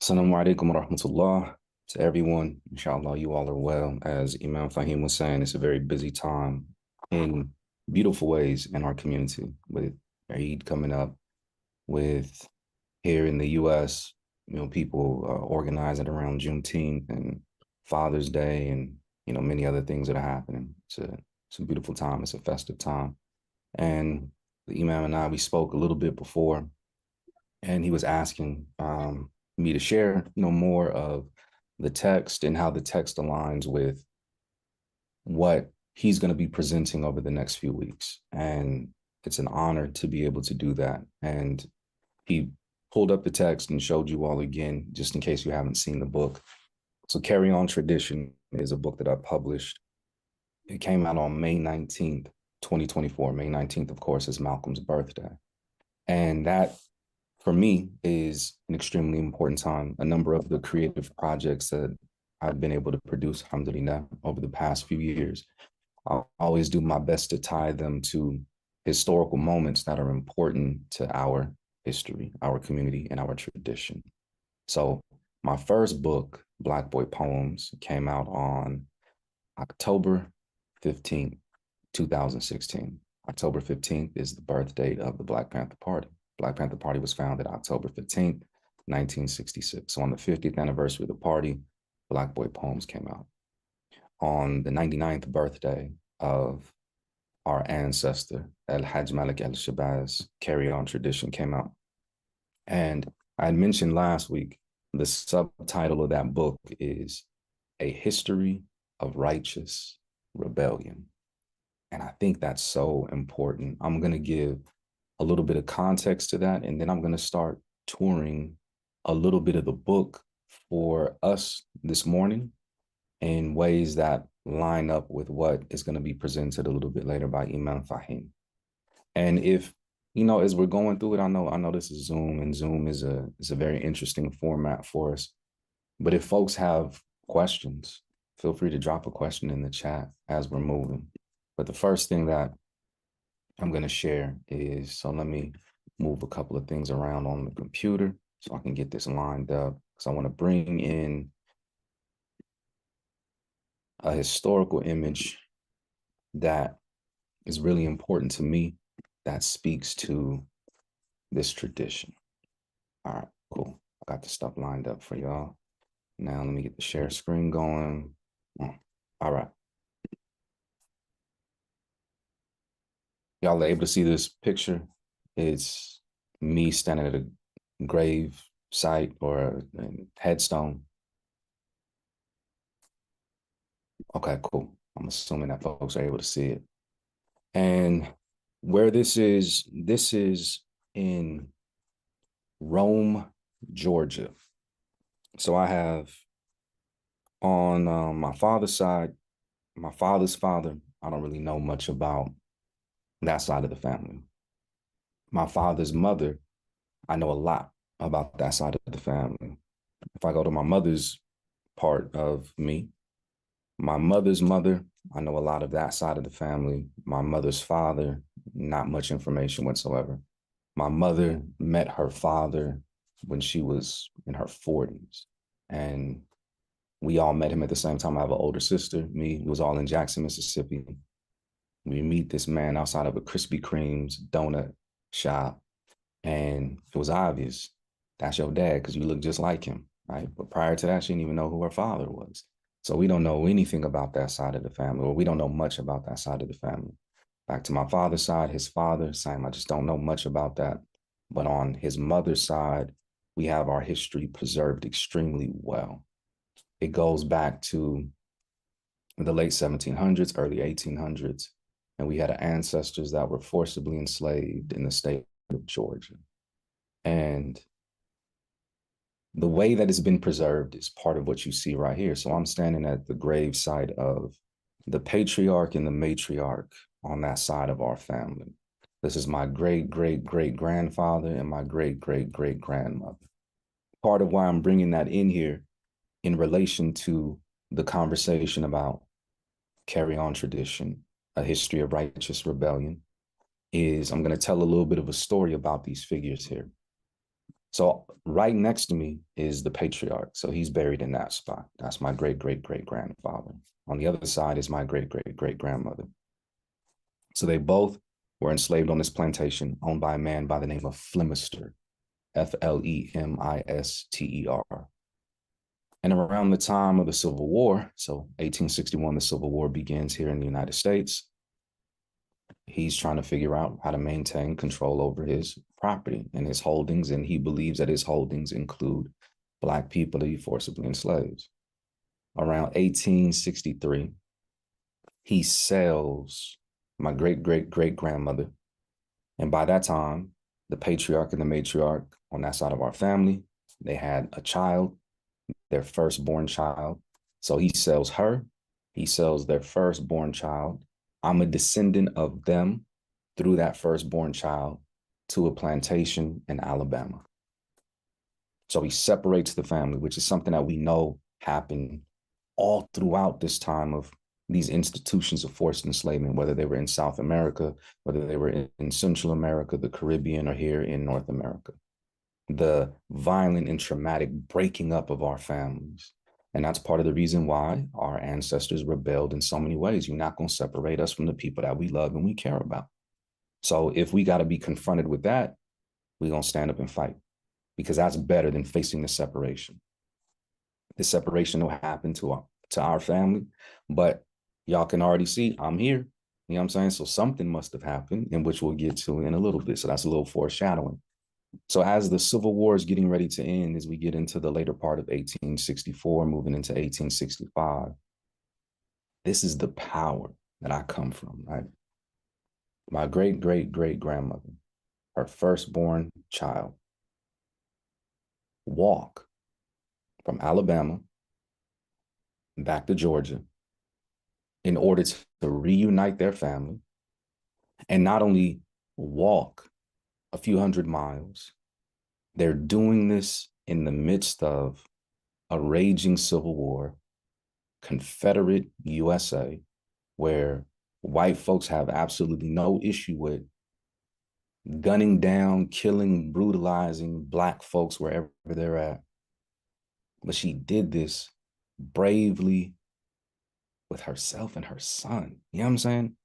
Assalamu alaikum wa rahmatullah to everyone. Inshallah, you all are well. As Imam Fahim was saying, it's a very busy time in beautiful ways in our community with Eid coming up, with here in the US, people organizing around Juneteenth and Father's Day and, many other things that are happening. It's a beautiful time. It's a festive time. And the Imam and I, we spoke a little bit before, and he was asking me to share, more of the text and how the text aligns with what he's going to be presenting over the next few weeks. And it's an honor to be able to do that. And he pulled up the text and showed you all again, just in case you haven't seen the book. So Carry On Tradition is a book that I published. It came out on May 19th, 2024. May 19th, of course, is Malcolm's birthday. And that, for me, is an extremely important time. A number of the creative projects that I've been able to produce, alhamdulillah, over the past few years, I'll always do my best to tie them to historical moments that are important to our history, our community, and our tradition. So my first book, Black Boy Poems, came out on October 15th, 2016. October 15th is the birth date of the Black Panther Party. Black Panther Party was founded October 15th, 1966. So on the 50th anniversary of the party, Black Boy Poems came out. On the 99th birthday of our ancestor, El Hajj Malik El Shabazz, Carry On Tradition came out. And I had mentioned last week, the subtitle of that book is A History of Righteous Rebellion. And I think that's so important. I'm going to give a little bit of context to that, and then I'm going to start touring a little bit of the book for us this morning in ways that line up with what is going to be presented a little bit later by Imam Fahim. And if, as we're going through it, I know this is Zoom, and Zoom is a very interesting format for us. But if folks have questions, feel free to drop a question in the chat as we're moving. But the first thing that I'm going to share is, so let me move a couple of things around on the computer so I can get this lined up, because I want to bring in a historical image that is really important to me, that speaks to this tradition. All right, cool. I got the stuff lined up for y'all. Now let me get the share screen going. All right. Y'all are able to see this picture. It's me standing at a grave site or a headstone. Okay, cool. I'm assuming that folks are able to see it. And where this is in Rome, Georgia. So I have on my father's side, my father's father, I don't really know much about that side of the family. My father's mother, I know a lot about that side of the family. If I go to my mother's part of me, my mother's mother, I know a lot of that side of the family. My mother's father, not much information whatsoever. My mother met her father when she was in her 40s. And we all met him at the same time. I have an older sister. Me, was all in Jackson, Mississippi. We meet this man outside of a Krispy Kreme's donut shop. And it was obvious, that's your dad, because you look just like him, right? But prior to that, she didn't even know who her father was. So we don't know anything about that side of the family, or we don't know much about that side of the family. Back to my father's side, his father, same, I just don't know much about that. But on his mother's side, we have our history preserved extremely well. It goes back to the late 1700s, early 1800s, and we had ancestors that were forcibly enslaved in the state of Georgia. And the way that it's been preserved is part of what you see right here. So I'm standing at the gravesite of the patriarch and the matriarch on that side of our family. This is my great-great-great-grandfather and my great-great-great-grandmother. Part of why I'm bringing that in here in relation to the conversation about Carry On Tradition, a history of righteous rebellion, is I'm going to tell a little bit of a story about these figures here. So right next to me is the patriarch. So he's buried in that spot. That's my great great great grandfather. On the other side is my great great great grandmother. So they both were enslaved on this plantation owned by a man by the name of Flemister, Flemister. And around the time of the Civil War, so 1861, the Civil War begins here in the United States. He's trying to figure out how to maintain control over his property and his holdings, and he believes that his holdings include Black people that he forcibly enslaves. Around 1863, he sells my great great great grandmother, and by that time, the patriarch and the matriarch on that side of our family, they had a child, their firstborn child. So he sells her, he sells their firstborn child. I'm a descendant of them through that firstborn child to a plantation in Alabama. So he separates the family, which is something that we know happened all throughout this time of these institutions of forced enslavement, whether they were in South America, whether they were in Central America, the Caribbean, or here in North America. The violent and traumatic breaking up of our families. And that's part of the reason why our ancestors rebelled in so many ways. You're not going to separate us from the people that we love and we care about. So if we got to be confronted with that, we're going to stand up and fight, because that's better than facing the separation. The separation will happen to our family, but y'all can already see I'm here. You know what I'm saying? So something must have happened, in which we'll get to in a little bit. So that's a little foreshadowing. So as the Civil War is getting ready to end, as we get into the later part of 1864, moving into 1865, this is the power that I come from, right? My great great great grandmother, her firstborn child, walk from Alabama back to Georgia in order to reunite their family, and not only walk a few hundred miles, they're doing this in the midst of a raging civil war, Confederate USA, where white folks have absolutely no issue with gunning down, killing, brutalizing Black folks wherever they're at. But she did this bravely with herself and her son. You know what I'm saying?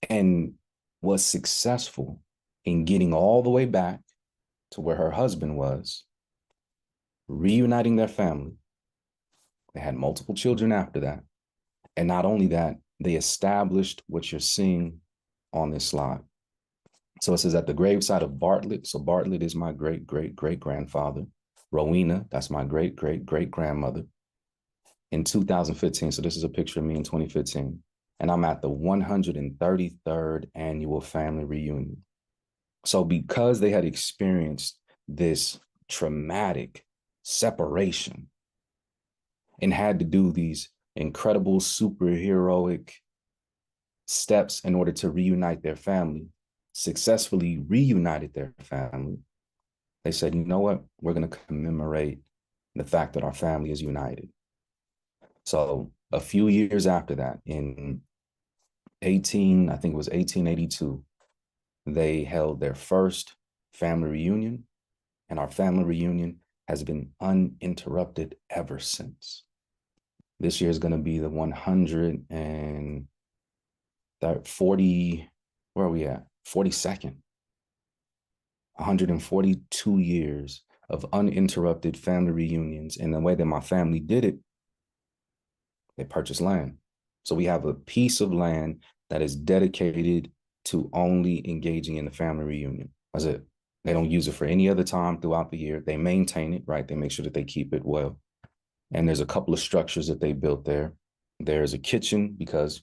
And was successful in getting all the way back to where her husband was, reuniting their family. They had multiple children after that. And not only that, they established what you're seeing on this slide. So it says at the gravesite of Bartlett. So Bartlett is my great great great grandfather. Rowena, that's my great great great grandmother. In 2015, so this is a picture of me in 2015, and I'm at the 133rd annual family reunion. So because they had experienced this traumatic separation and had to do these incredible superheroic steps in order to reunite their family, successfully reunited their family, they said, you know what? We're going to commemorate the fact that our family is united. So a few years after that, in I think it was 1882, they held their first family reunion, and our family reunion has been uninterrupted ever since. This year is going to be the 140, where are we at? 42nd. 142 years of uninterrupted family reunions. And the way that my family did it, they purchased land. So we have a piece of land that is dedicated to only engaging in the family reunion. That's it. They don't use it for any other time throughout the year. They maintain it, right? They make sure that they keep it well. And there's a couple of structures that they built there. There's a kitchen, because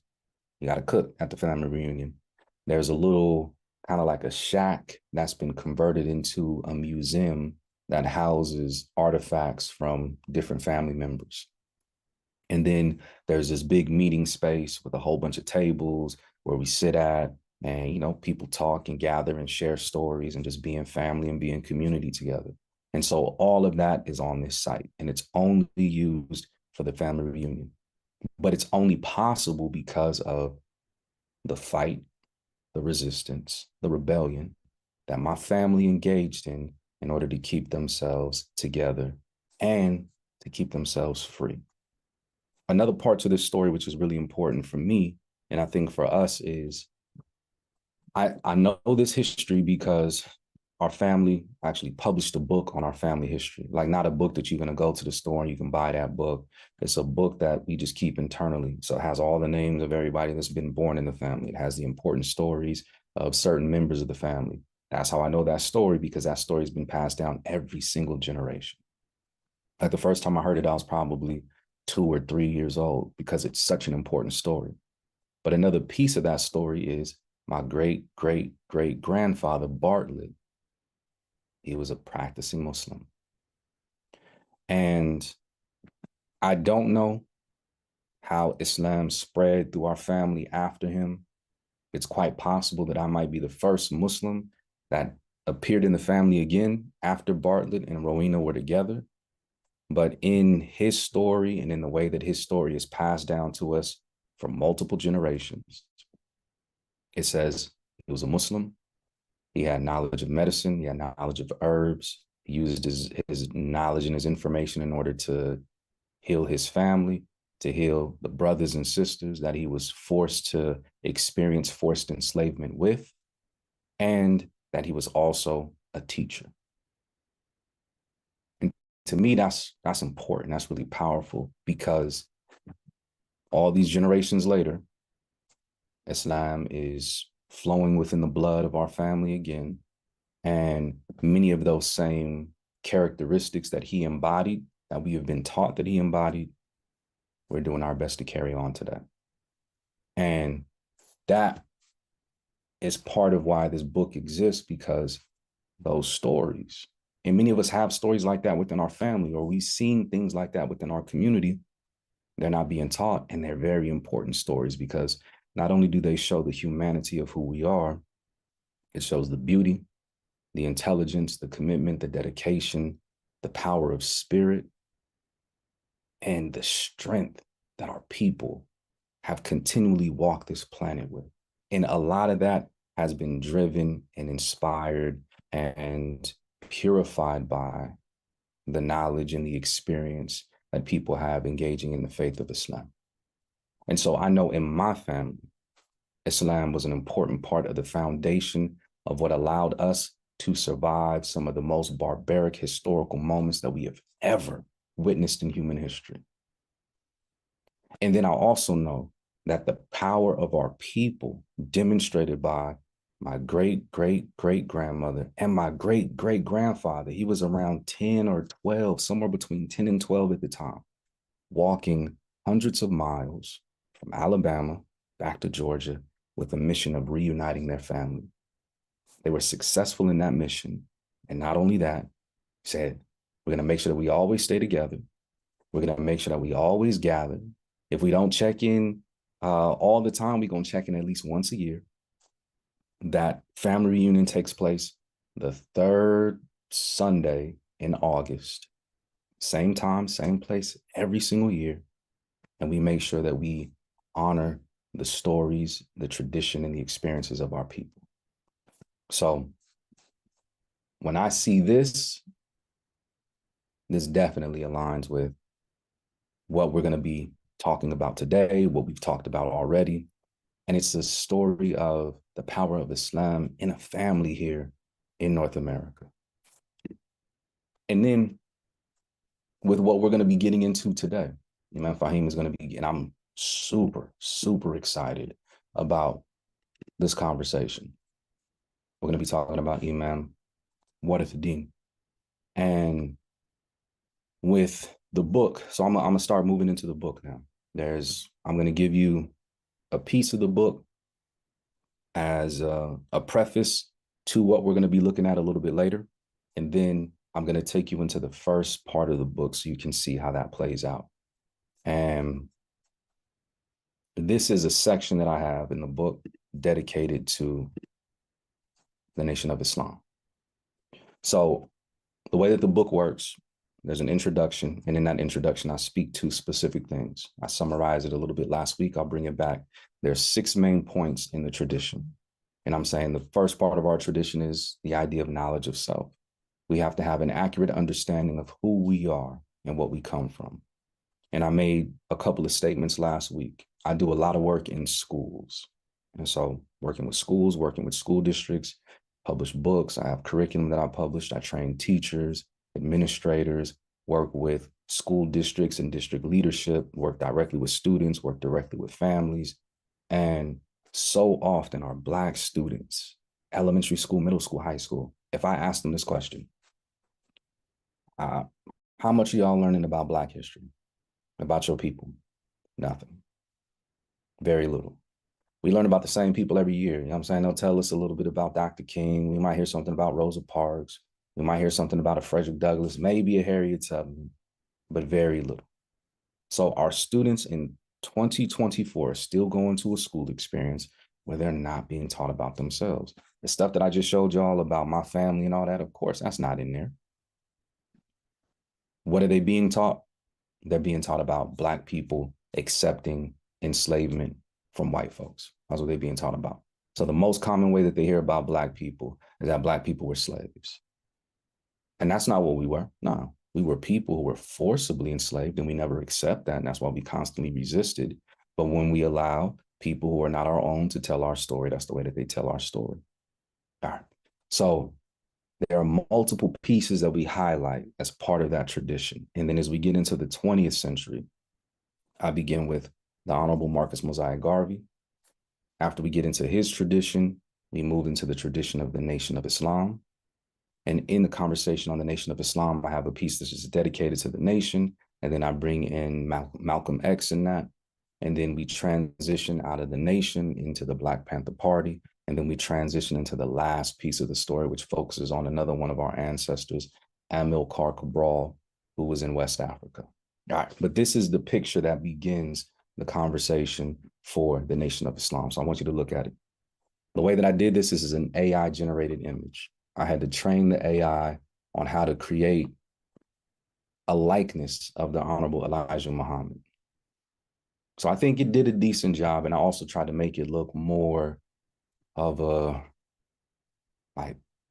you got to cook at the family reunion. There's a little kind of like a shack that's been converted into a museum that houses artifacts from different family members. And then there's this big meeting space with a whole bunch of tables where we sit at, and, you know, people talk and gather and share stories and just be in family and be in community together. And so all of that is on this site, and it's only used for the family reunion. But it's only possible because of the fight, the resistance, the rebellion that my family engaged in in order to keep themselves together and to keep themselves free. Another part to this story, which is really important for me, and I think for us, is I know this history because our family actually published a book on our family history. Like, not a book that you're going to go to the store and you can buy that book. It's a book that we just keep internally. So it has all the names of everybody that's been born in the family. It has the important stories of certain members of the family. That's how I know that story, because that story has been passed down every single generation. Like, the first time I heard it, I was probably 2 or 3 years old, because it's such an important story. But another piece of that story is my great, great, great grandfather, Bartlett. He was a practicing Muslim. And I don't know how Islam spread through our family after him. It's quite possible that I might be the first Muslim that appeared in the family again after Bartlett and Rowena were together. But in his story and in the way that his story is passed down to us from multiple generations, it says he was a Muslim. He had knowledge of medicine. He had knowledge of herbs. He used his knowledge and his information in order to heal his family, to heal the brothers and sisters that he was forced to experience forced enslavement with, and that he was also a teacher. And to me, that's important. That's really powerful, because all these generations later, Islam is flowing within the blood of our family again. And many of those same characteristics that he embodied, that we have been taught that he embodied, we're doing our best to carry on to that. And that is part of why this book exists, because those stories, and many of us have stories like that within our family, or we've seen things like that within our community, they're not being taught. And they're very important stories, because not only do they show the humanity of who we are, it shows the beauty, the intelligence, the commitment, the dedication, the power of spirit, and the strength that our people have continually walked this planet with. And a lot of that has been driven and inspired and purified by the knowledge and the experience that people have engaging in the faith of Islam. And so I know in my family, Islam was an important part of the foundation of what allowed us to survive some of the most barbaric historical moments that we have ever witnessed in human history. And then I also know that the power of our people, demonstrated by my great, great, great grandmother and my great, great grandfather, he was around 10 or 12, somewhere between 10 and 12 at the time, walking hundreds of miles from Alabama back to Georgia with a mission of reuniting their family. They were successful in that mission. And not only that, said, we're going to make sure that we always stay together. We're going to make sure that we always gather. If we don't check in all the time, we're going to check in at least once a year. That family reunion takes place the third Sunday in August. Same time, same place, every single year. And we make sure that we honor the stories, the tradition, and the experiences of our people. So when I see this definitely aligns with what we're going to be talking about today, what we've talked about already. And it's the story of the power of Islam in a family here in North America. And then with what we're going to be getting into today, Imam Fahim is going to be, and I'm super, super excited about this conversation. We're going to be talking about Imam Warith Din. And with the book, so I'm going to start moving into the book now. I'm going to give you a piece of the book as a preface to what we're going to be looking at a little bit later. And then I'm going to take you into the first part of the book so you can see how that plays out. And this is a section that I have in the book dedicated to the Nation of Islam. So the way that the book works, there's an introduction, and in that introduction, I speak to specific things. I summarized it a little bit last week. I'll bring it back. There's 6 main points in the tradition. And I'm saying the first part of our tradition is the idea of knowledge of self. We have to have an accurate understanding of who we are and what we come from. And I made a couple of statements last week. I do a lot of work in schools. And so working with schools, working with school districts, publish books. I have curriculum that I published. I train teachers, administrators, work with school districts and district leadership, work directly with students, work directly with families. And so often our Black students, elementary school, middle school, high school, if I ask them this question, how much are y'all learning about Black history, about your people? Nothing. Very little. We learn about the same people every year. You know what I'm saying? They'll tell us a little bit about Dr. King. We might hear something about Rosa Parks. We might hear something about a Frederick Douglass, maybe a Harriet Tubman, but very little. So our students in 2024 are still going to a school experience where they're not being taught about themselves. The stuff that I just showed y'all about my family and all that, of course, that's not in there. What are they being taught? They're being taught about Black people accepting enslavement from white folks. That's what they're being taught about. So the most common way that they hear about Black people is that Black people were slaves. And that's not what we were. No, we were people who were forcibly enslaved, and we never accept that. And that's why we constantly resisted. But when we allow people who are not our own to tell our story, that's the way that they tell our story. All right. So there are multiple pieces that we highlight as part of that tradition. And then as we get into the 20th century, I begin with the Honorable Marcus Mosiah Garvey. After we get into his tradition, we move into the tradition of the Nation of Islam. And in the conversation on the Nation of Islam, I have a piece that's just dedicated to the nation. And then I bring in Malcolm X in that. And then we transition out of the nation into the Black Panther Party. And then we transition into the last piece of the story, which focuses on another one of our ancestors, Amilcar Cabral, who was in West Africa. All right, but this is the picture that begins the conversation for the Nation of Islam. So I want you to look at it. The way that I did this is an AI-generated image. I had to train the AI on how to create a likeness of the Honorable Elijah Muhammad. So I think it did a decent job, and I also tried to make it look more of a,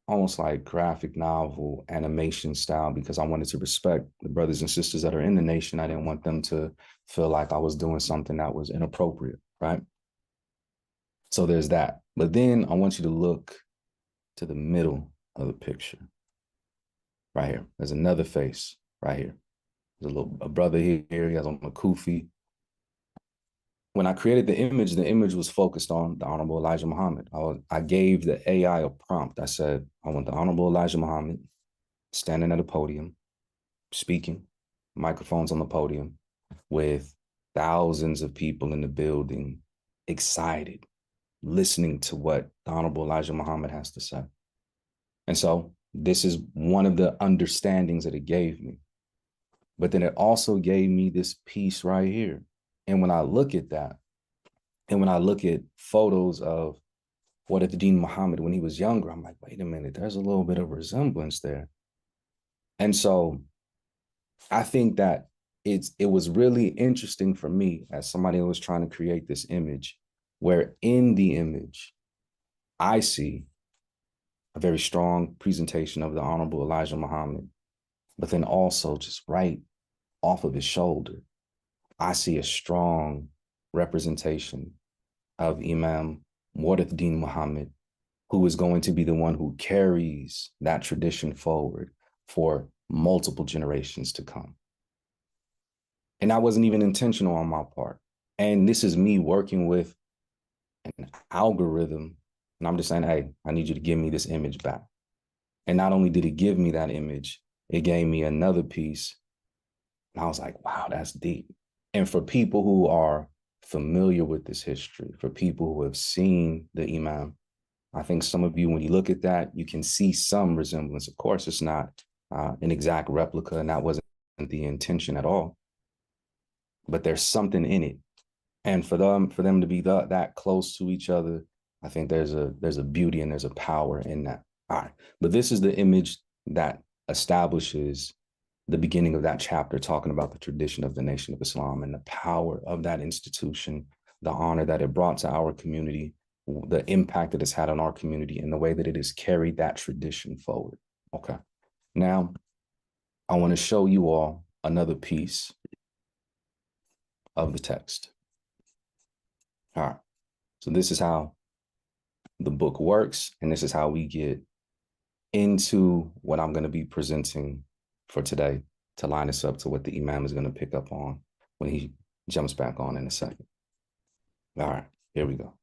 almost like graphic novel animation style, because I wanted to respect the brothers and sisters that are in the nation. I didn't want them to feel like I was doing something that was inappropriate, right? So there's that. But then I want you to look to the middle of the picture, right here. There's another face right here. There's a brother here, he has on a kufi. When I created the image was focused on the Honorable Elijah Muhammad. I gave the AI a prompt. I said, I want the Honorable Elijah Muhammad standing at a podium, speaking, microphones on the podium, with thousands of people in the building, excited, listening to what the Honorable Elijah Muhammad has to say. And so this is one of the understandings that it gave me. But then it also gave me this piece right here. And when I look at that, and when I look at photos of Wadathdin Muhammad when he was younger, I'm like, wait a minute, there's a little bit of resemblance there. And so I think that it was really interesting for me as somebody who was trying to create this image, where in the image, I see a very strong presentation of the Honorable Elijah Muhammad, but then also just right off of his shoulder, I see a strong representation of Imam Wadathdin Muhammad, who is going to be the one who carries that tradition forward for multiple generations to come. And that wasn't even intentional on my part. And this is me working with an algorithm. And I'm just saying, hey, I need you to give me this image back. And not only did it give me that image, it gave me another piece. And I was like, wow, that's deep. And for people who are familiar with this history, for people who have seen the Imam, I think some of you, when you look at that, you can see some resemblance. Of course, it's not an exact replica, and that wasn't the intention at all. But there's something in it. And for them to be that close to each other, I think there's a beauty and there's a power in that. All right. But this is the image that establishes the beginning of that chapter, talking about the tradition of the Nation of Islam and the power of that institution, the honor that it brought to our community, the impact that it's had on our community, and the way that it has carried that tradition forward. Okay. Now, I want to show you all another piece of the text. All right. So this is how the book works, and this is how we get into what I'm going to be presenting for today to line us up to what the Imam is going to pick up on when he jumps back on in a second. All right, here we go.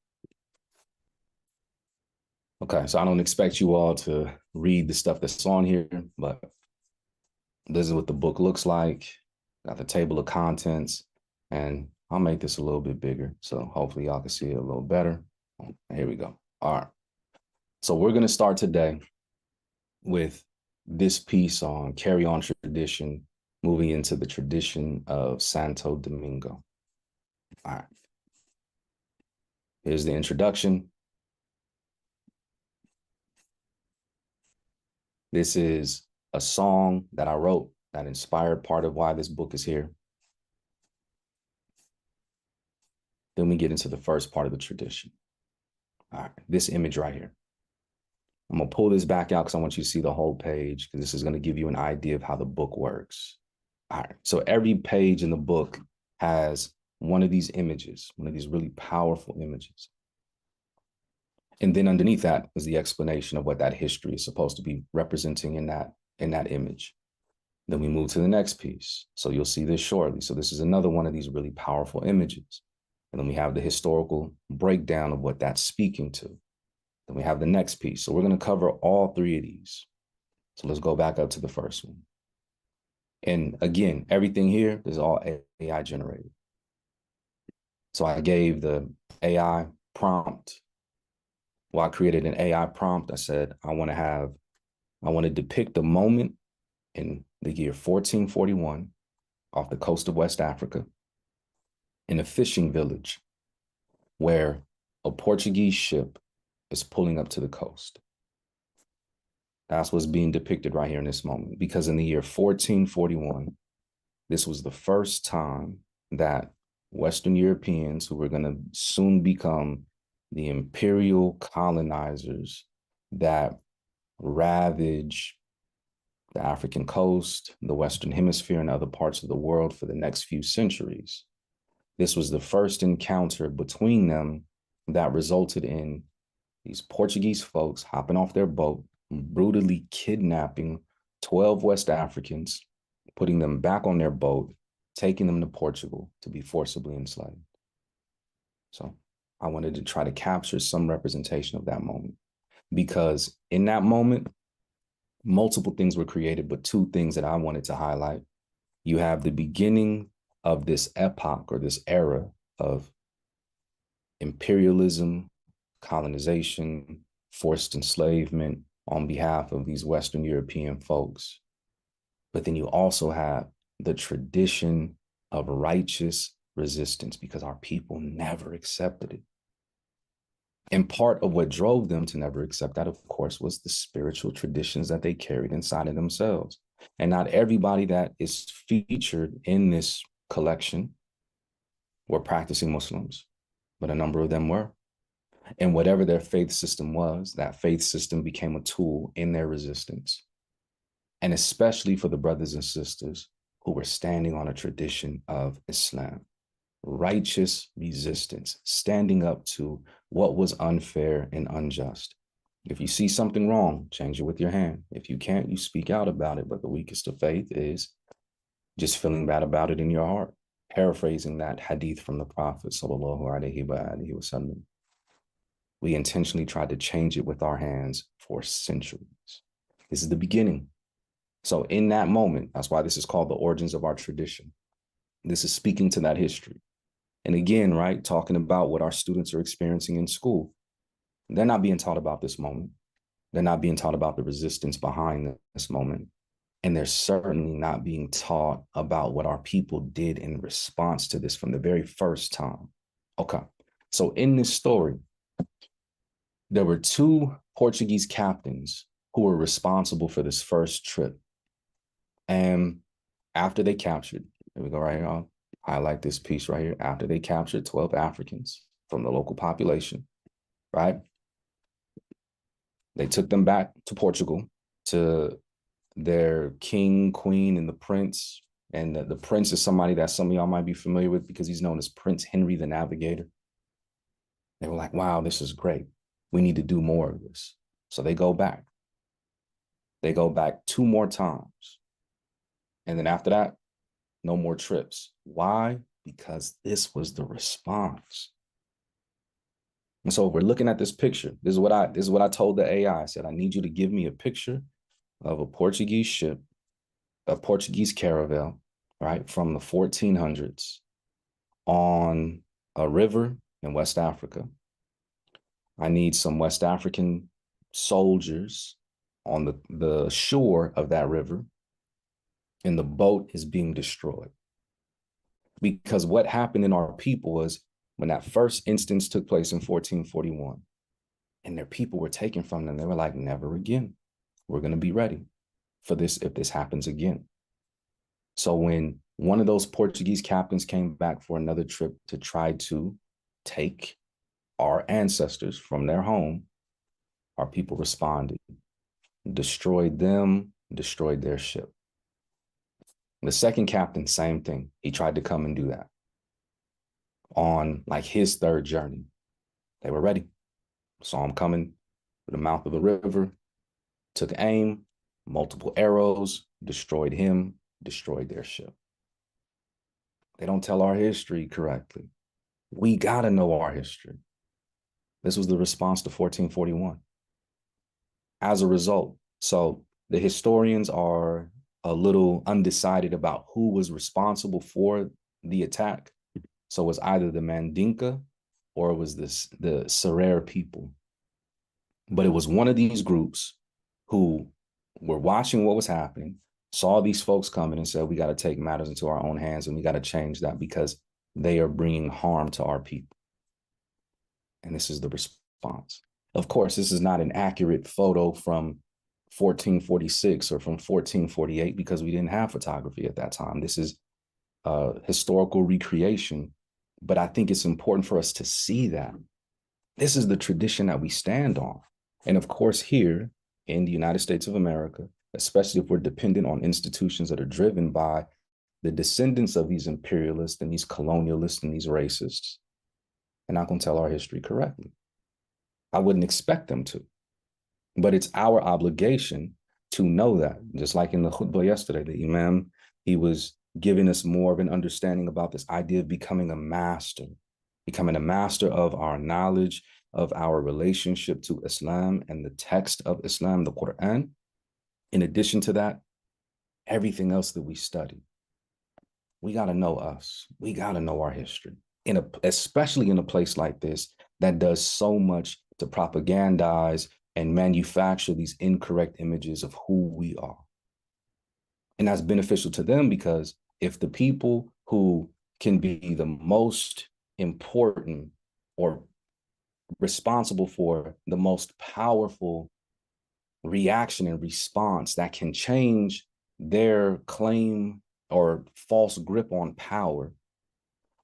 Okay, so I don't expect you all to read the stuff that's on here, but this is what the book looks like. Got the table of contents, and I'll make this a little bit bigger, so hopefully y'all can see it a little better. Here we go. All right, so we're going to start today with this piece on carry on tradition, moving into the tradition of Santo Domingo. All right. Here's the introduction. This is a song that I wrote that inspired part of why this book is here. Then we get into the first part of the tradition. All right, this image right here. I'm going to pull this back out because I want you to see the whole page, because this is going to give you an idea of how the book works. All right, so every page in the book has one of these images, one of these really powerful images. And then underneath that is the explanation of what that history is supposed to be representing in that image. Then we move to the next piece. So you'll see this shortly. So this is another one of these really powerful images. And then we have the historical breakdown of what that's speaking to. Then we have the next piece. So we're going to cover all three of these. So let's go back up to the first one. And again, everything here is all AI generated. So I gave the AI prompt. Well, I created an AI prompt. I said, I want to depict a moment in the year 1441 off the coast of West Africa in a fishing village where a Portuguese ship is pulling up to the coast. That's what's being depicted right here in this moment, because in the year 1441, this was the first time that Western Europeans, who were going to soon become the imperial colonizers that ravage the African coast, the Western Hemisphere, and other parts of the world for the next few centuries. This was the first encounter between them that resulted in these Portuguese folks hopping off their boat, brutally kidnapping 12 West Africans, putting them back on their boat, taking them to Portugal to be forcibly enslaved. So I wanted to try to capture some representation of that moment, because in that moment, multiple things were created, but two things that I wanted to highlight. You have the beginning of this epoch or this era of imperialism, colonization, forced enslavement on behalf of these Western European folks. But then you also have the tradition of righteous resistance, because our people never accepted it. And part of what drove them to never accept that, of course, was the spiritual traditions that they carried inside of themselves. And not everybody that is featured in this collection were practicing Muslims, but a number of them were. And whatever their faith system was, that faith system became a tool in their resistance. And especially for the brothers and sisters who were standing on a tradition of Islam. Righteous resistance, standing up to what was unfair and unjust. If you see something wrong, change it with your hand. If you can't, you speak out about it. But the weakest of faith is just feeling bad about it in your heart. Paraphrasing that hadith from the Prophet, sallallahu alaihi wasallam. We intentionally tried to change it with our hands for centuries. This is the beginning. So in that moment, that's why this is called the origins of our tradition. This is speaking to that history. And again, right, talking about what our students are experiencing in school. They're not being taught about this moment. They're not being taught about the resistance behind this moment. And they're certainly not being taught about what our people did in response to this from the very first time. Okay, so in this story, there were two Portuguese captains who were responsible for this first trip. And after they captured, here we go right here, I'll highlight this piece right here. After they captured 12 Africans from the local population, right? They took them back to Portugal, to their king, queen, and the prince. And the prince is somebody that some of y'all might be familiar with because he's known as Prince Henry the Navigator. They were like, wow, this is great. We need to do more of this. So they go back. They go back 2 more times. And then after that, no more trips. Why? Because this was the response. And so if we're looking at this picture, this is what I told the AI. I said, I need you to give me a picture of a Portuguese ship, a Portuguese caravel, right, from the 1400s on a river in West Africa. I need some West African soldiers on the shore of that river, and the boat is being destroyed. Because what happened in our people was when that first instance took place in 1441, and their people were taken from them, they were like, never again. We're going to be ready for this if this happens again. So when one of those Portuguese captains came back for another trip to try to take our ancestors from their home, our people responded, destroyed them, destroyed their ship. The second captain, same thing. He tried to come and do that on like his third journey. They were ready. Saw him coming to the mouth of the river, took aim, multiple arrows, destroyed him, destroyed their ship. They don't tell our history correctly. We got to know our history. This was the response to 1441. As a result, so the historians are a little undecided about who was responsible for the attack. So it was either the Mandinka or it was the Serer people. But it was one of these groups who were watching what was happening, saw these folks coming and said, we got to take matters into our own hands and we got to change that because they are bringing harm to our people. And this is the response. Of course, this is not an accurate photo from 1446 or from 1448 because we didn't have photography at that time. This is a historical recreation, but I think it's important for us to see that this is the tradition that we stand on. And of course, here in the United States of America, especially if we're dependent on institutions that are driven by the descendants of these imperialists and these colonialists and these racists, they're not going to tell our history correctly. I wouldn't expect them to. But it's our obligation to know that. Just like in the khutbah yesterday, the Imam, he was giving us more of an understanding about this idea of becoming a master of our knowledge, of our relationship to Islam and the text of Islam, the Quran. In addition to that, everything else that we study. We got to know us. We got to know our history, especially in a place like this that does so much to propagandize and manufacture these incorrect images of who we are. And that's beneficial to them because if the people who can be the most important or responsible for the most powerful reaction and response that can change their claim or false grip on power,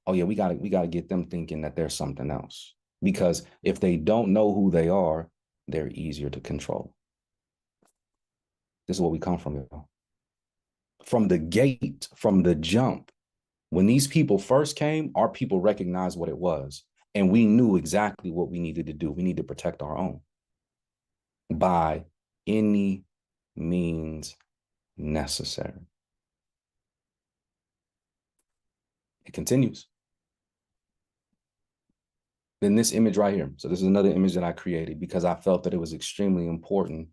oh yeah, we gotta get them thinking that there's something else. Because if they don't know who they are, they're easier to control. This is where we come from, y'all. From the gate, from the jump. When these people first came, our people recognized what it was. And we knew exactly what we needed to do. We need to protect our own by any means necessary. It continues. Then this image right here. So this is another image that I created because I felt that it was extremely important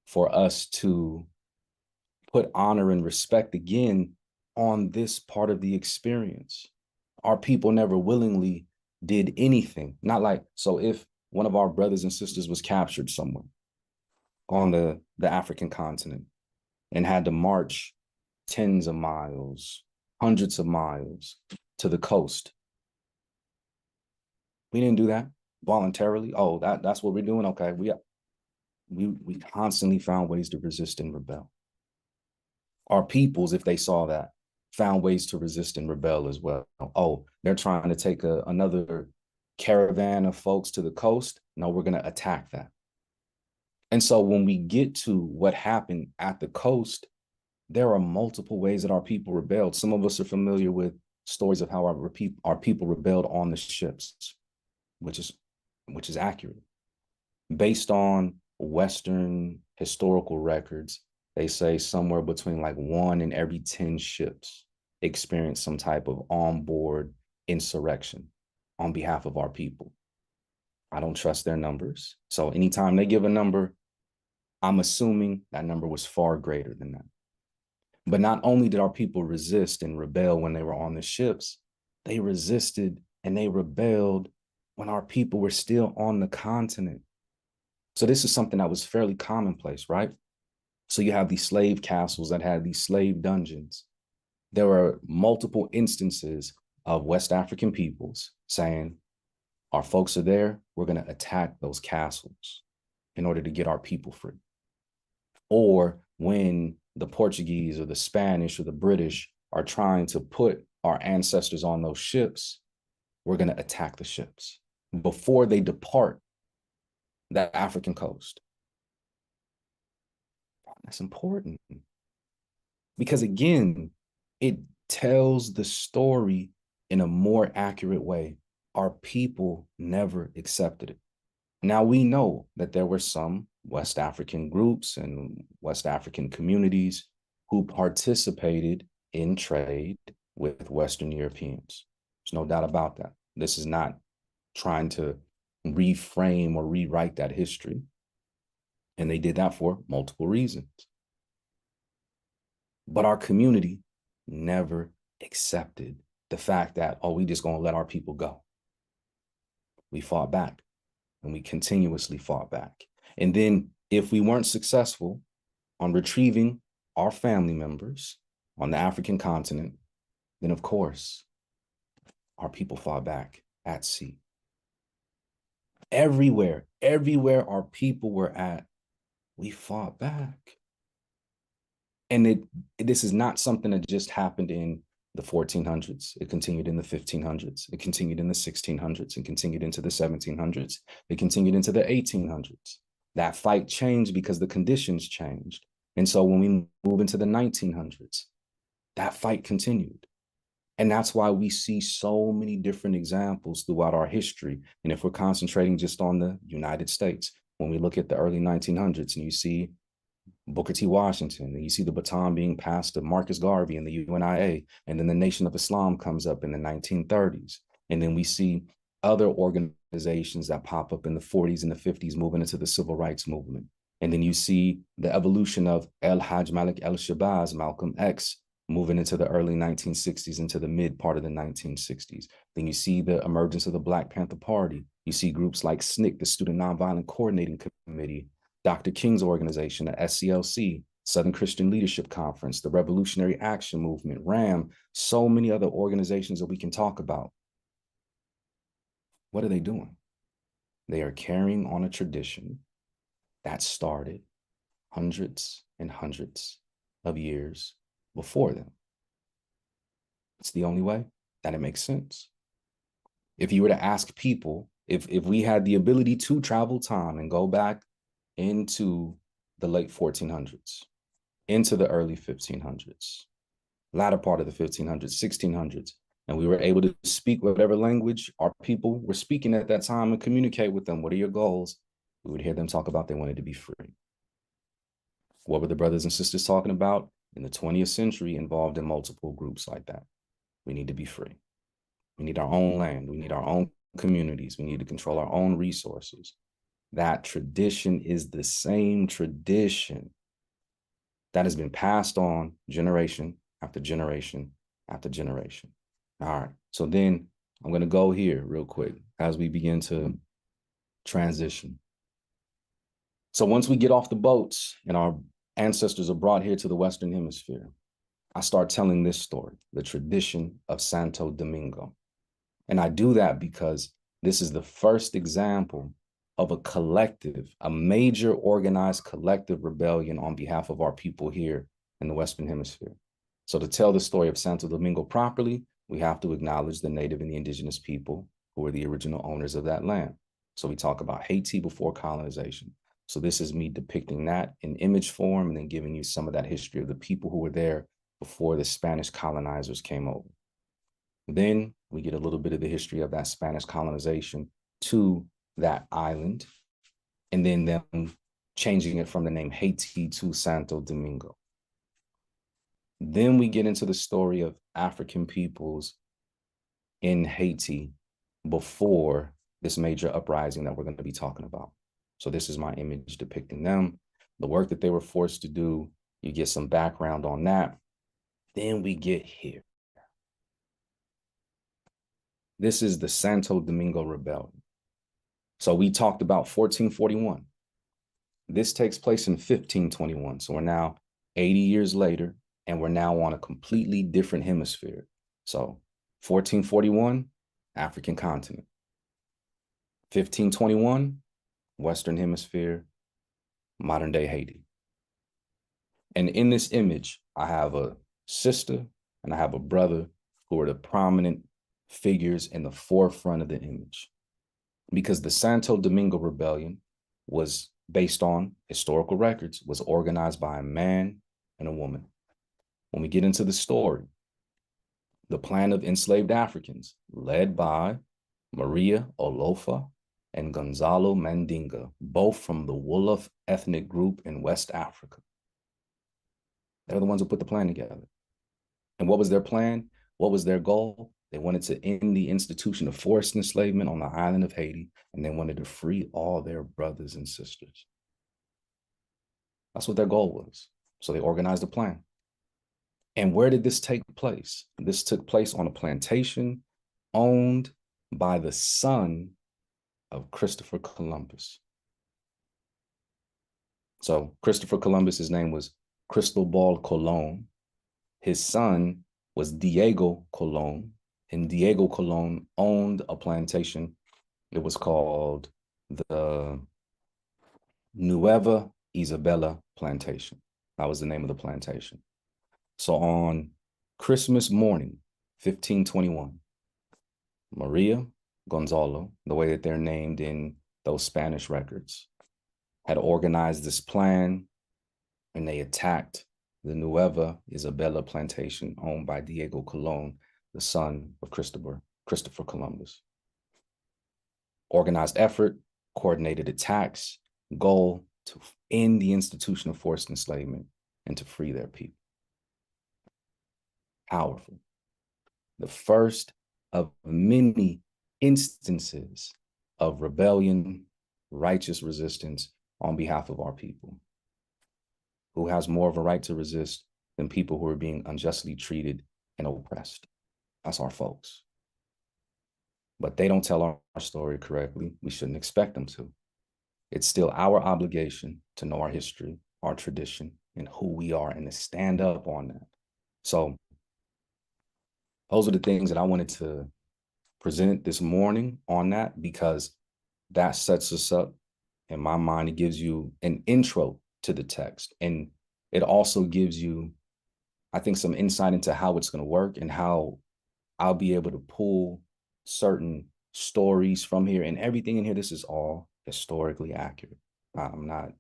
for us to put honor and respect again on this part of the experience. Our people never willingly did anything. Not like, so if one of our brothers and sisters was captured somewhere on the African continent and had to march tens of miles, hundreds of miles to the coast, we didn't do that voluntarily. Oh, that's what we're doing. Okay, we constantly found ways to resist and rebel. Our peoples, if they saw that, found ways to resist and rebel as well. Oh, they're trying to take another caravan of folks to the coast. No, we're going to attack that. And so when we get to what happened at the coast, there are multiple ways that our people rebelled. Some of us are familiar with stories of how our people rebelled on the ships, which is accurate. Based on Western historical records, they say somewhere between like 1 in every 10 ships experienced some type of onboard insurrection on behalf of our people. I don't trust their numbers. So anytime they give a number, I'm assuming that number was far greater than that. But not only did our people resist and rebel when they were on the ships, they resisted and they rebelled when our people were still on the continent. So this is something that was fairly commonplace, right? So you have these slave castles that had these slave dungeons. There were multiple instances of West African peoples saying, our folks are there, we're going to attack those castles in order to get our people free. Or when the Portuguese or the Spanish or the British are trying to put our ancestors on those ships, we're going to attack the ships before they depart the African coast. That's important because, again, it tells the story in a more accurate way. Our people never accepted it. Now, we know that there were some West African groups and West African communities who participated in trade with Western Europeans. There's no doubt about that. This is not trying to reframe or rewrite that history. And they did that for multiple reasons. But our community never accepted the fact that, oh, we just going to let our people go. We fought back, and we continuously fought back. And then if we weren't successful on retrieving our family members on the African continent, then of course, our people fought back at sea. Everywhere our people were at, we fought back. And this is not something that just happened in the 1400s. It continued in the 1500s. It continued in the 1600s and continued into the 1700s. It continued into the 1800s. That fight changed because the conditions changed. And so when we move into the 1900s, that fight continued. And that's why we see so many different examples throughout our history. And if we're concentrating just on the United States, when we look at the early 1900s and you see Booker T. Washington, and you see the baton being passed to Marcus Garvey and the UNIA, and then the Nation of Islam comes up in the 1930s. And then we see other organizations that pop up in the 40s and the 50s moving into the civil rights movement. And then you see the evolution of El Hajj Malik El-Shabazz, Malcolm X, moving into the early 1960s, into the mid part of the 1960s. Then you see the emergence of the Black Panther Party. You see groups like SNCC, the Student Nonviolent Coordinating Committee, Dr. King's organization, the SCLC, Southern Christian Leadership Conference, the Revolutionary Action Movement, RAM, so many other organizations that we can talk about. What are they doing? They are carrying on a tradition that started hundreds and hundreds of years before them. It's the only way that it makes sense. If you were to ask people, if we had the ability to travel time and go back into the late 1400s, into the early 1500s, latter part of the 1500s, 1600s, and we were able to speak whatever language our people were speaking at that time and communicate with them. What are your goals? We would hear them talk about they wanted to be free. What were the brothers and sisters talking about in the 20th century involved in multiple groups like that? We need to be free. We need our own land. We need our own communities. We need to control our own resources. That tradition is the same tradition that has been passed on generation after generation after generation. All right, so then I'm going to go here real quick as we begin to transition. So once we get off the boats and our ancestors are brought here to the Western Hemisphere, I start telling this story, the tradition of Santo Domingo. And I do that because this is the first example of a collective, a major organized collective rebellion on behalf of our people here in the Western Hemisphere. So to tell the story of Santo Domingo properly, we have to acknowledge the native and the indigenous people who were the original owners of that land. So we talk about Haiti before colonization. So this is me depicting that in image form and then giving you some of that history of the people who were there before the Spanish colonizers came over. Then we get a little bit of the history of that Spanish colonization to that island, and then them changing it from the name Haiti to Santo Domingo. Then we get into the story of African peoples in Haiti before this major uprising that we're going to be talking about. So this is my image depicting them, the work that they were forced to do. You get some background on that. Then we get here. This is the Santo Domingo Rebellion. So we talked about 1441. This takes place in 1521. So we're now 80 years later, and we're now on a completely different hemisphere. So 1441, African continent. 1521, Western Hemisphere, modern day Haiti. And in this image, I have a sister and I have a brother who are the prominent figures in the forefront of the image. Because the Santo Domingo Rebellion was based on historical records, was organized by a man and a woman. When we get into the story, the plan of enslaved Africans, led by Maria Olofa and Gonzalo Mandinga, both from the Wolof ethnic group in West Africa. They're the ones who put the plan together. And what was their plan? What was their goal? They wanted to end the institution of forced enslavement on the island of Haiti, and they wanted to free all their brothers and sisters. That's what their goal was. So they organized a plan. And where did this take place? This took place on a plantation owned by the son of Christopher Columbus. So Christopher Columbus, his name was Cristobal Colon. His son was Diego Colon, and Diego Colon owned a plantation. It was called the Nueva Isabella Plantation. That was the name of the plantation. So on Christmas morning, 1521, Maria, Gonzalo, the way that they're named in those Spanish records, had organized this plan, and they attacked the Nueva Isabella plantation owned by Diego Colon, the son of Christopher Columbus. Organized effort, coordinated attacks, goal to end the institution of forced enslavement and to free their people. Powerful. The first of many instances of rebellion, righteous resistance on behalf of our people. Who has more of a right to resist than people who are being unjustly treated and oppressed? That's our folks. But they don't tell our story correctly. We shouldn't expect them to. It's still our obligation to know our history, our tradition, and who we are, and to stand up on that. So those are the things that I wanted to present this morning on that, because that sets us up. In my mind, it gives you an intro to the text. And it also gives you, I think, some insight into how it's going to work and how I'll be able to pull certain stories from here. And everything in here, this is all historically accurate. I'm not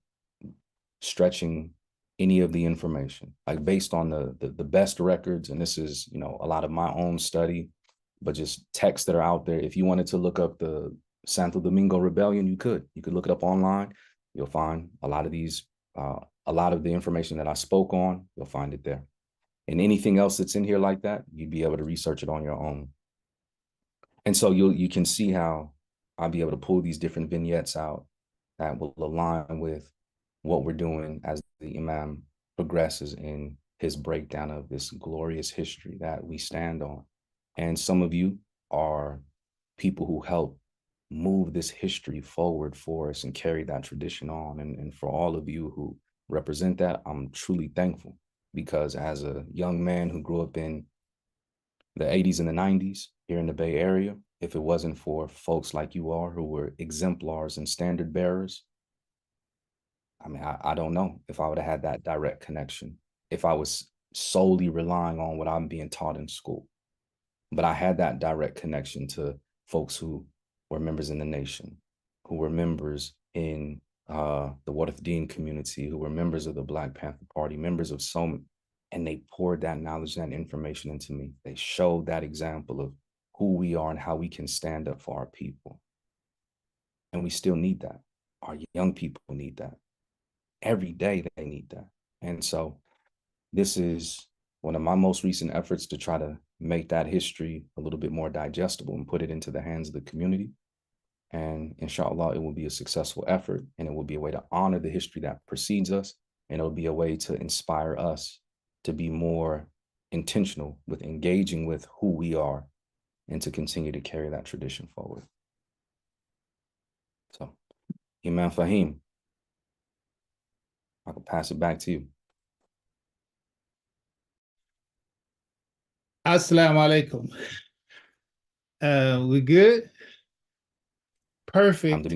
stretching any of the information, like based on the best records. And this is, you know, a lot of my own study, but just texts that are out there. If you wanted to look up the Santo Domingo Rebellion, you could look it up online. You'll find a lot of these, a lot of the information that I spoke on, you'll find it there. And anything else that's in here like that, you'd be able to research it on your own. And so you can see how I'll be able to pull these different vignettes out that will align with what we're doing as the Imam progresses in his breakdown of this glorious history that we stand on. And some of you are people who help move this history forward for us and carry that tradition on. And for all of you who represent that, I'm truly thankful, because as a young man who grew up in the 80s and the 90s here in the Bay Area, if it wasn't for folks like you are who were exemplars and standard bearers, I mean, I don't know if I would have had that direct connection, if I was solely relying on what I'm being taught in school. But I had that direct connection to folks who were members in the nation, who were members in the Dean community, who were members of the Black Panther Party, members of and they poured that knowledge and that information into me. They showed that example of who we are and how we can stand up for our people. And we still need that. Our young people need that. Every day they need that. And so this is one of my most recent efforts to try to make that history a little bit more digestible and put it into the hands of the community. And inshallah, it will be a successful effort, and it will be a way to honor the history that precedes us. And it'll be a way to inspire us to be more intentional with engaging with who we are and to continue to carry that tradition forward. So, Imam Fahim, I can pass it back to you. Assalamu alaikum. We good? Perfect.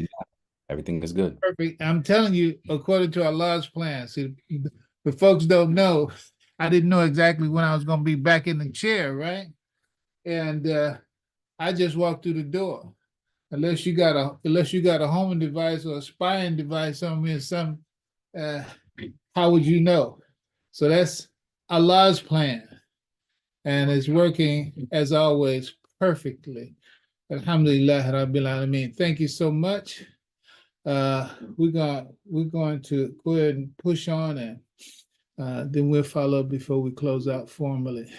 Everything is good. Perfect. I'm telling you, according to Allah's plan. See, the folks don't know. I didn't know exactly when I was going to be back in the chair, right? And I just walked through the door. Unless you got a homing device or a spying device on me or something, how would you know? So that's Allah's plan, and it's working as always perfectly. Alhamdulillah Rabbil Alameen. Thank you so much. We're going to go ahead and push on, and then we'll follow up before we close out formally.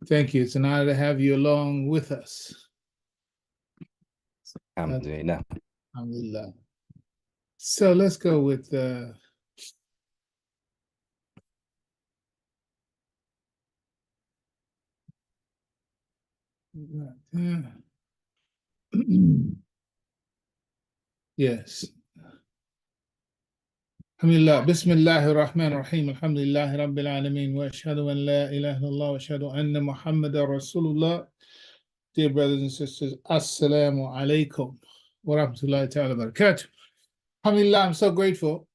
Thank you. It's an honor to have you along with us. Alhamdulillah. Alhamdulillah. So let's go with yes. Alhamdulillah. Bismillahir Rahmanir Rahim. Alhamdulillah Rabbil Alameen. Wa ashhadu an la ilaha illallah wa ashhadu anna Muhammadan Rasulullah. Dear brothers and sisters, Assalamu alaikum wa rahmatullahi ta'ala wa barakatuh. Alhamdulillah, I'm so grateful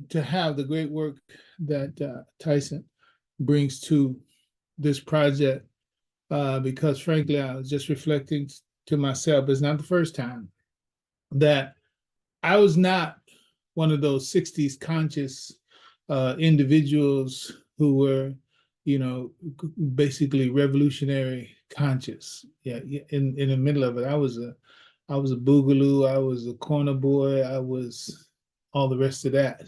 to have the great work that Tyson brings to this project, because frankly, I was just reflecting to myself, it's not the first time that I was not one of those 60s conscious individuals who were, basically revolutionary conscious. Yeah, in the middle of it, I was a boogaloo, I was a corner boy, I was all the rest of that.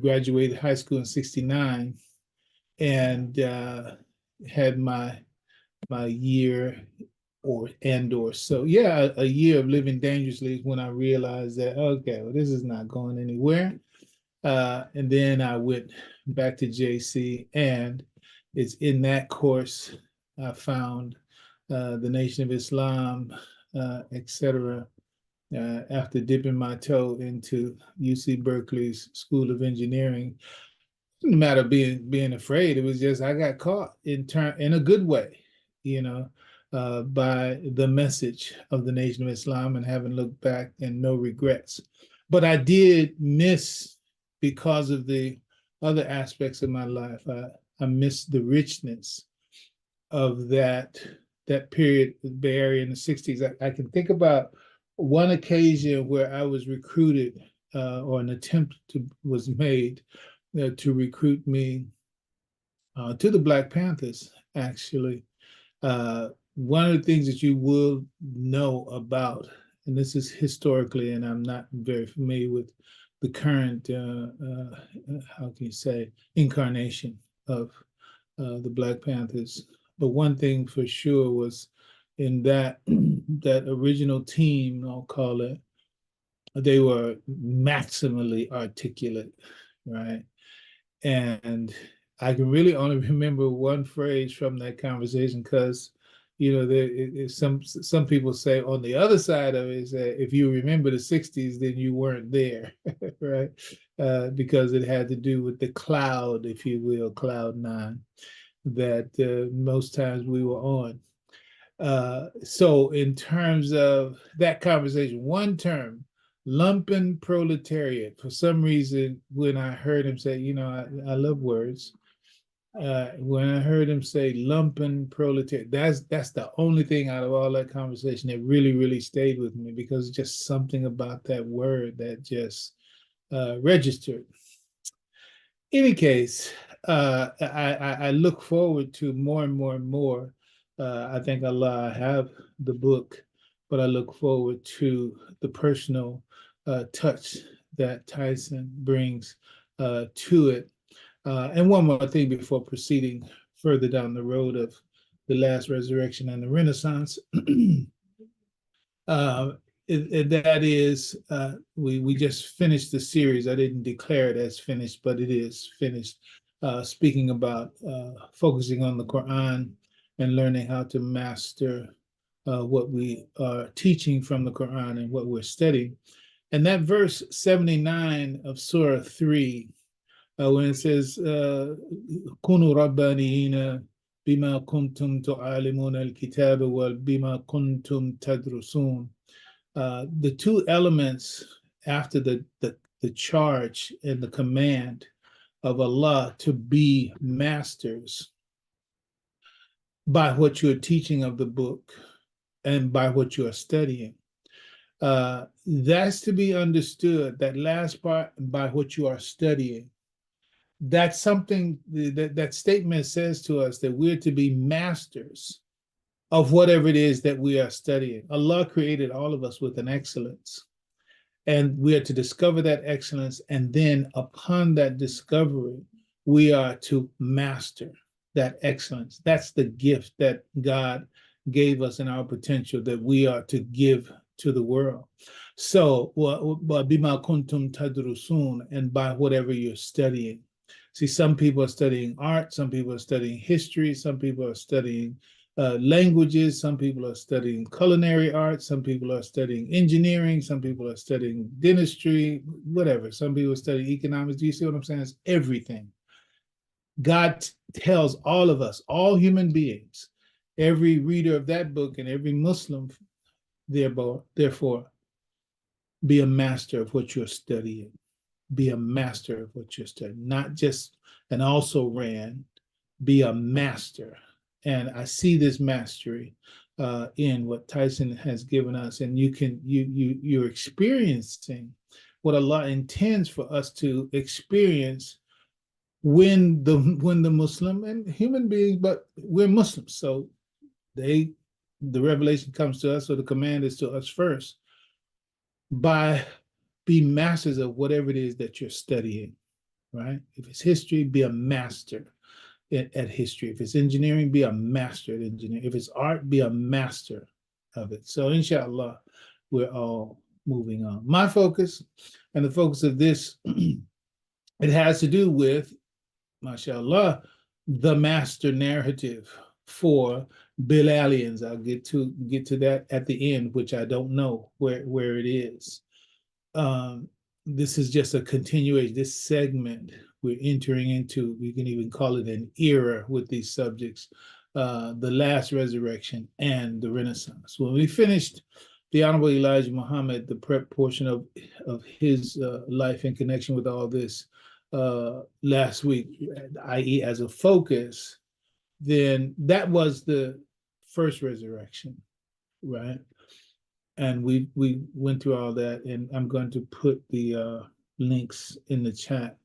Graduated high school in '69, and had my year or so. Yeah, a year of living dangerously is when I realized that, okay, well, this is not going anywhere. And then I went back to JC, and it's in that course I found the Nation of Islam, etc. After dipping my toe into UC Berkeley's School of Engineering. It didn't matter being afraid. It was just I got caught in a good way, by the message of the Nation of Islam, and haven't looked back, and no regrets. But I did miss, because of the other aspects of my life, I missed the richness of that period of the Bay Area in the '60s. I can think about one occasion where I was recruited, or an attempt was made to recruit me to the Black Panthers, actually. One of the things that you will know about, and this is historically, and I'm not very familiar with the current, how can you say, incarnation of the Black Panthers. But one thing for sure was in that original team, I'll call it, they were maximally articulate, right? And I can really only remember one phrase from that conversation, because some people say on the other side of it is that if you remember the '60s, then you weren't there, right? Because it had to do with the cloud, if you will, cloud nine, that most times we were on. So in terms of that conversation, one term, lumpen proletariat, for some reason, when I heard him say, I love words, When I heard him say lumpen proletariat, that's the only thing out of all that conversation that really stayed with me, because just something about that word that just registered. Any case, I look forward to more and more and more. I thank Allah I have the book, but I look forward to the personal touch that Tyson brings to it. And one more thing before proceeding further down the road of the last resurrection and the Renaissance. uh, that is, we just finished the series. I didn't declare it as finished, but it is finished. Speaking about focusing on the Quran and learning how to master what we are teaching from the Quran and what we're studying. And that verse 79 of Surah 3, when it says, "Kunu rabbaniyina bima kuntum tu'alimuna al-kitab wa bima kuntum tadrusun." The two elements after the charge and the command of Allah to be masters by what you're teaching of the book and by what you are studying. That's to be understood, that last part, by what you are studying. That's something that statement says to us that we're to be masters of whatever it is that we are studying. Allah created all of us with an excellence, and we are to discover that excellence, and then upon that discovery, we are to master that excellence. That's the gift that God gave us in our potential that we are to give to the world. So, bima kuntum tadrusun, and by whatever you're studying. See, some people are studying art, some people are studying history, some people are studying languages, some people are studying culinary arts, some people are studying engineering, some people are studying dentistry, whatever. Some people are studying economics. Do you see what I'm saying? It's everything. God tells all of us, all human beings, every reader of that book and every Muslim, therefore, be a master of what you're studying. Be a master of what you're studying, not just and also ran, be a master. And I see this mastery in what Tyson has given us, and you're experiencing what Allah intends for us to experience when the Muslim and human beings, but we're Muslims, so the revelation comes to us, or the command is to us first, by be masters of whatever it is that you're studying, right? If it's history, be a master at history. If it's engineering, be a master at engineering. If it's art, be a master of it. So inshallah, we're all moving on. My focus and the focus of this, it has to do with, mashallah, the master narrative for Bilalians. I'll get to that at the end, which I don't know where it is. This is just a continuation. This segment we're entering into, we can even call it an era with these subjects, the last resurrection and the Renaissance. When we finished the Honorable Elijah Muhammad, the prep portion of his life in connection with all this last week, i.e. as a focus, then that was the first resurrection, right? And we went through all that, and I'm going to put the links in the chat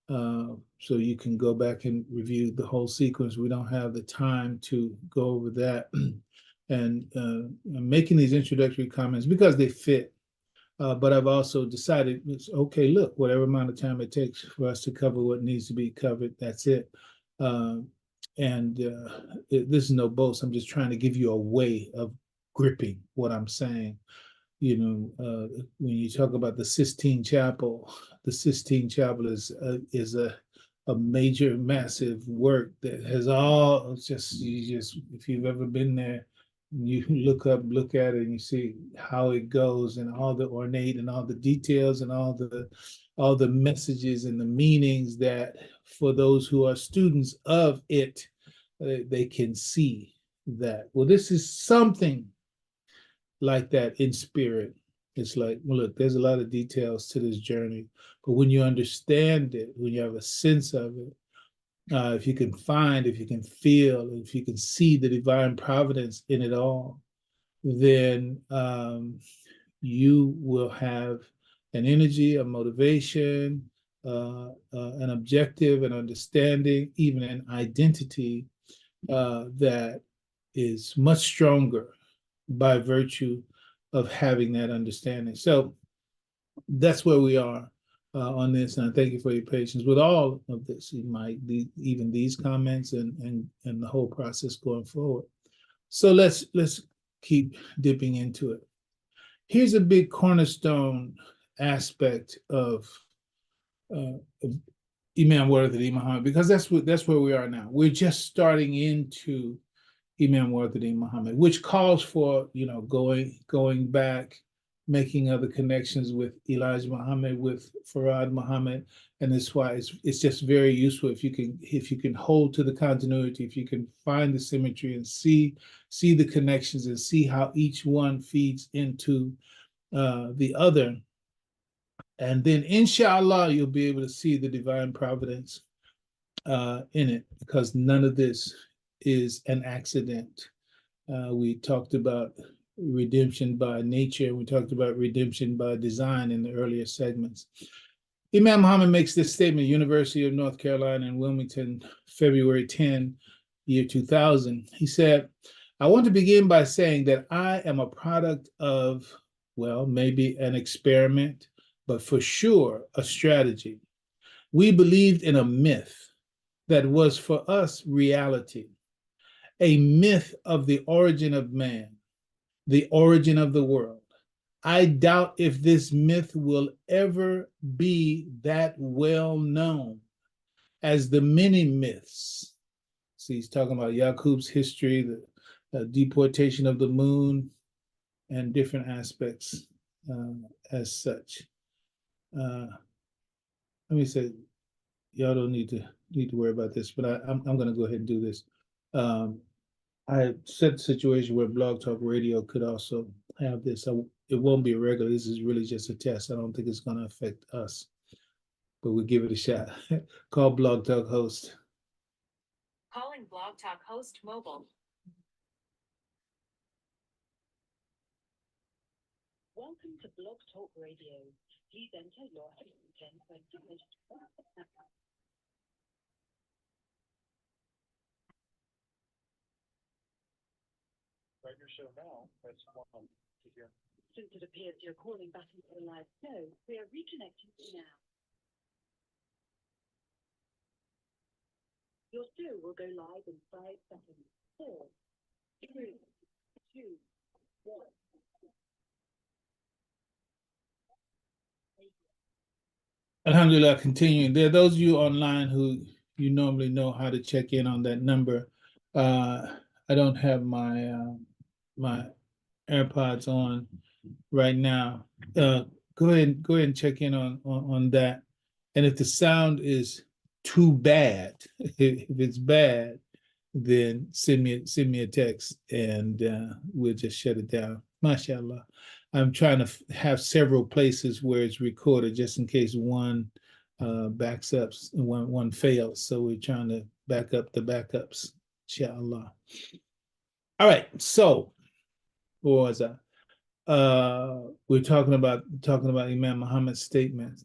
so you can go back and review the whole sequence. We don't have the time to go over that. And I'm making these introductory comments because they fit. But I've also decided, okay, look, whatever amount of time it takes for us to cover what needs to be covered, that's it. This is no boast. I'm just trying to give you a way of gripping what I'm saying. You know, when you talk about the Sistine Chapel, the Sistine Chapel is a major, massive work that has all just if you've ever been there, you look at it and you see how it goes and all the ornate and all the details and all the messages and the meanings that for those who are students of it, they can see that. Well, this is something like that in spirit. It's like, well, look, there's a lot of details to this journey, but when you understand it, when you have a sense of it, if you can find, if you can feel, if you can see the divine providence in it all, then you will have an energy, a motivation, an objective, an understanding, even an identity that is much stronger by virtue of having that understanding. So that's where we are on this, and I thank you for your patience with all of this. You might even these comments and the whole process going forward. So let's keep dipping into it. Here's a big cornerstone aspect of Imam Wartha Muhammad, because that's where we are now. We're just starting into Imam Wartha Muhammad, which calls for going back, making other connections with Elijah Muhammad, with Farad Muhammad, and that's why it's just very useful if you can hold to the continuity, if you can find the symmetry and see the connections and see how each one feeds into the other. And then, inshallah, you'll be able to see the divine providence in it, because none of this is an accident. We talked about redemption by nature. We talked about redemption by design in the earlier segments. Imam Muhammad makes this statement, University of North Carolina in Wilmington, February 10, year 2000. He said, I want to begin by saying that I am a product of, well, maybe an experiment, but for sure a strategy. We believed in a myth that was for us reality, a myth of the origin of man, the origin of the world. I doubt if this myth will ever be that well known as the many myths. See, he's talking about Yaqub's history, the deportation of the moon, and different aspects as such. Let me say, y'all don't need to worry about this, but I'm going to go ahead and do this. I set the situation where Blog Talk Radio could also have this. It won't be a regular. This is really just a test. I don't think it's going to affect us, but we'll give it a shot. Call Blog Talk host. Calling Blog Talk host mobile. Welcome to Blog Talk Radio. Please enter your PIN when finished. Start your show now. Press 1 to hear. Since it appears you're calling back into the live show, we are reconnecting you now. Your show will go live in 5 seconds. 4, 3, 2, 1. Alhamdulillah, continuing. There are those of you online who you normally know how to check in on that number. I don't have my my AirPods on right now. Go ahead and check in on that. And if the sound is too bad, if it's bad, then send me a text and we'll just shut it down. MashaAllah. I'm trying to have several places where it's recorded just in case one backs up and one fails. So we're trying to back up the backups, inshallah. All right, so what was that? We're talking about Imam Muhammad's statement.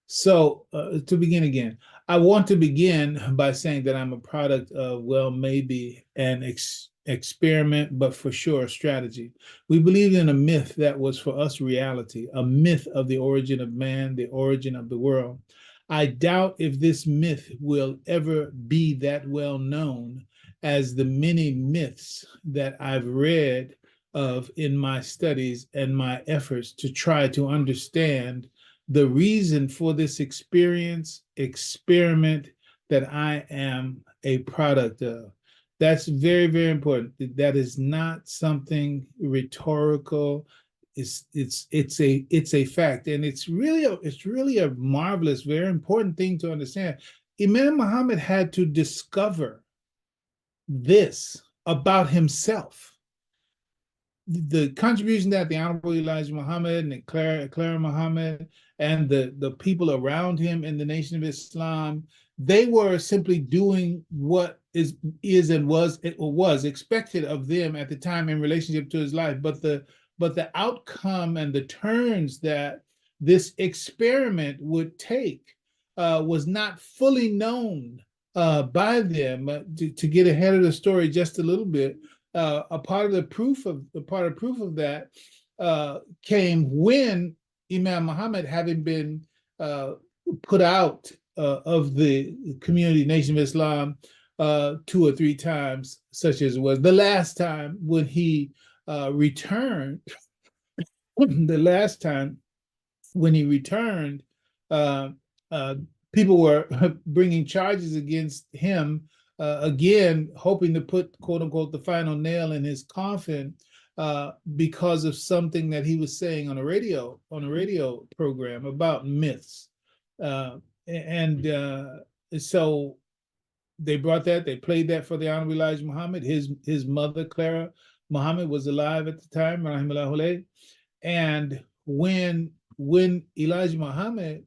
So to begin again, I want to begin by saying that I'm a product of, well, maybe an experiment, but for sure a strategy. We believed in a myth that was for us reality, a myth of the origin of man, the origin of the world. I doubt if this myth will ever be that well known as the many myths that I've read of in my studies and my efforts to try to understand the reason for this experiment that I am a product of. That's very, very important. That is not something rhetorical. It's a fact, and it's really a marvelous, very important thing to understand. Imam Muhammad had to discover this about himself. The contribution that the Honorable Elijah Muhammad and Clara Muhammad and the people around him in the Nation of Islam They were simply doing what is and was expected of them at the time in relationship to his life. But the outcome and the turns that this experiment would take was not fully known by them. To get ahead of the story just a little bit, a part of proof of that came when Imam Muhammad, having been put out of the community Nation of Islam 2 or 3 times, such as it was the last time when he returned. The last time when he returned, uh, uh, people were bringing charges against him, again, hoping to put, quote unquote, the final nail in his coffin because of something that he was saying on a radio program about myths. And so they played that for the Honorable Elijah Muhammad. His mother, Clara Muhammad, was alive at the time, rahimahullah. And when Elijah Muhammad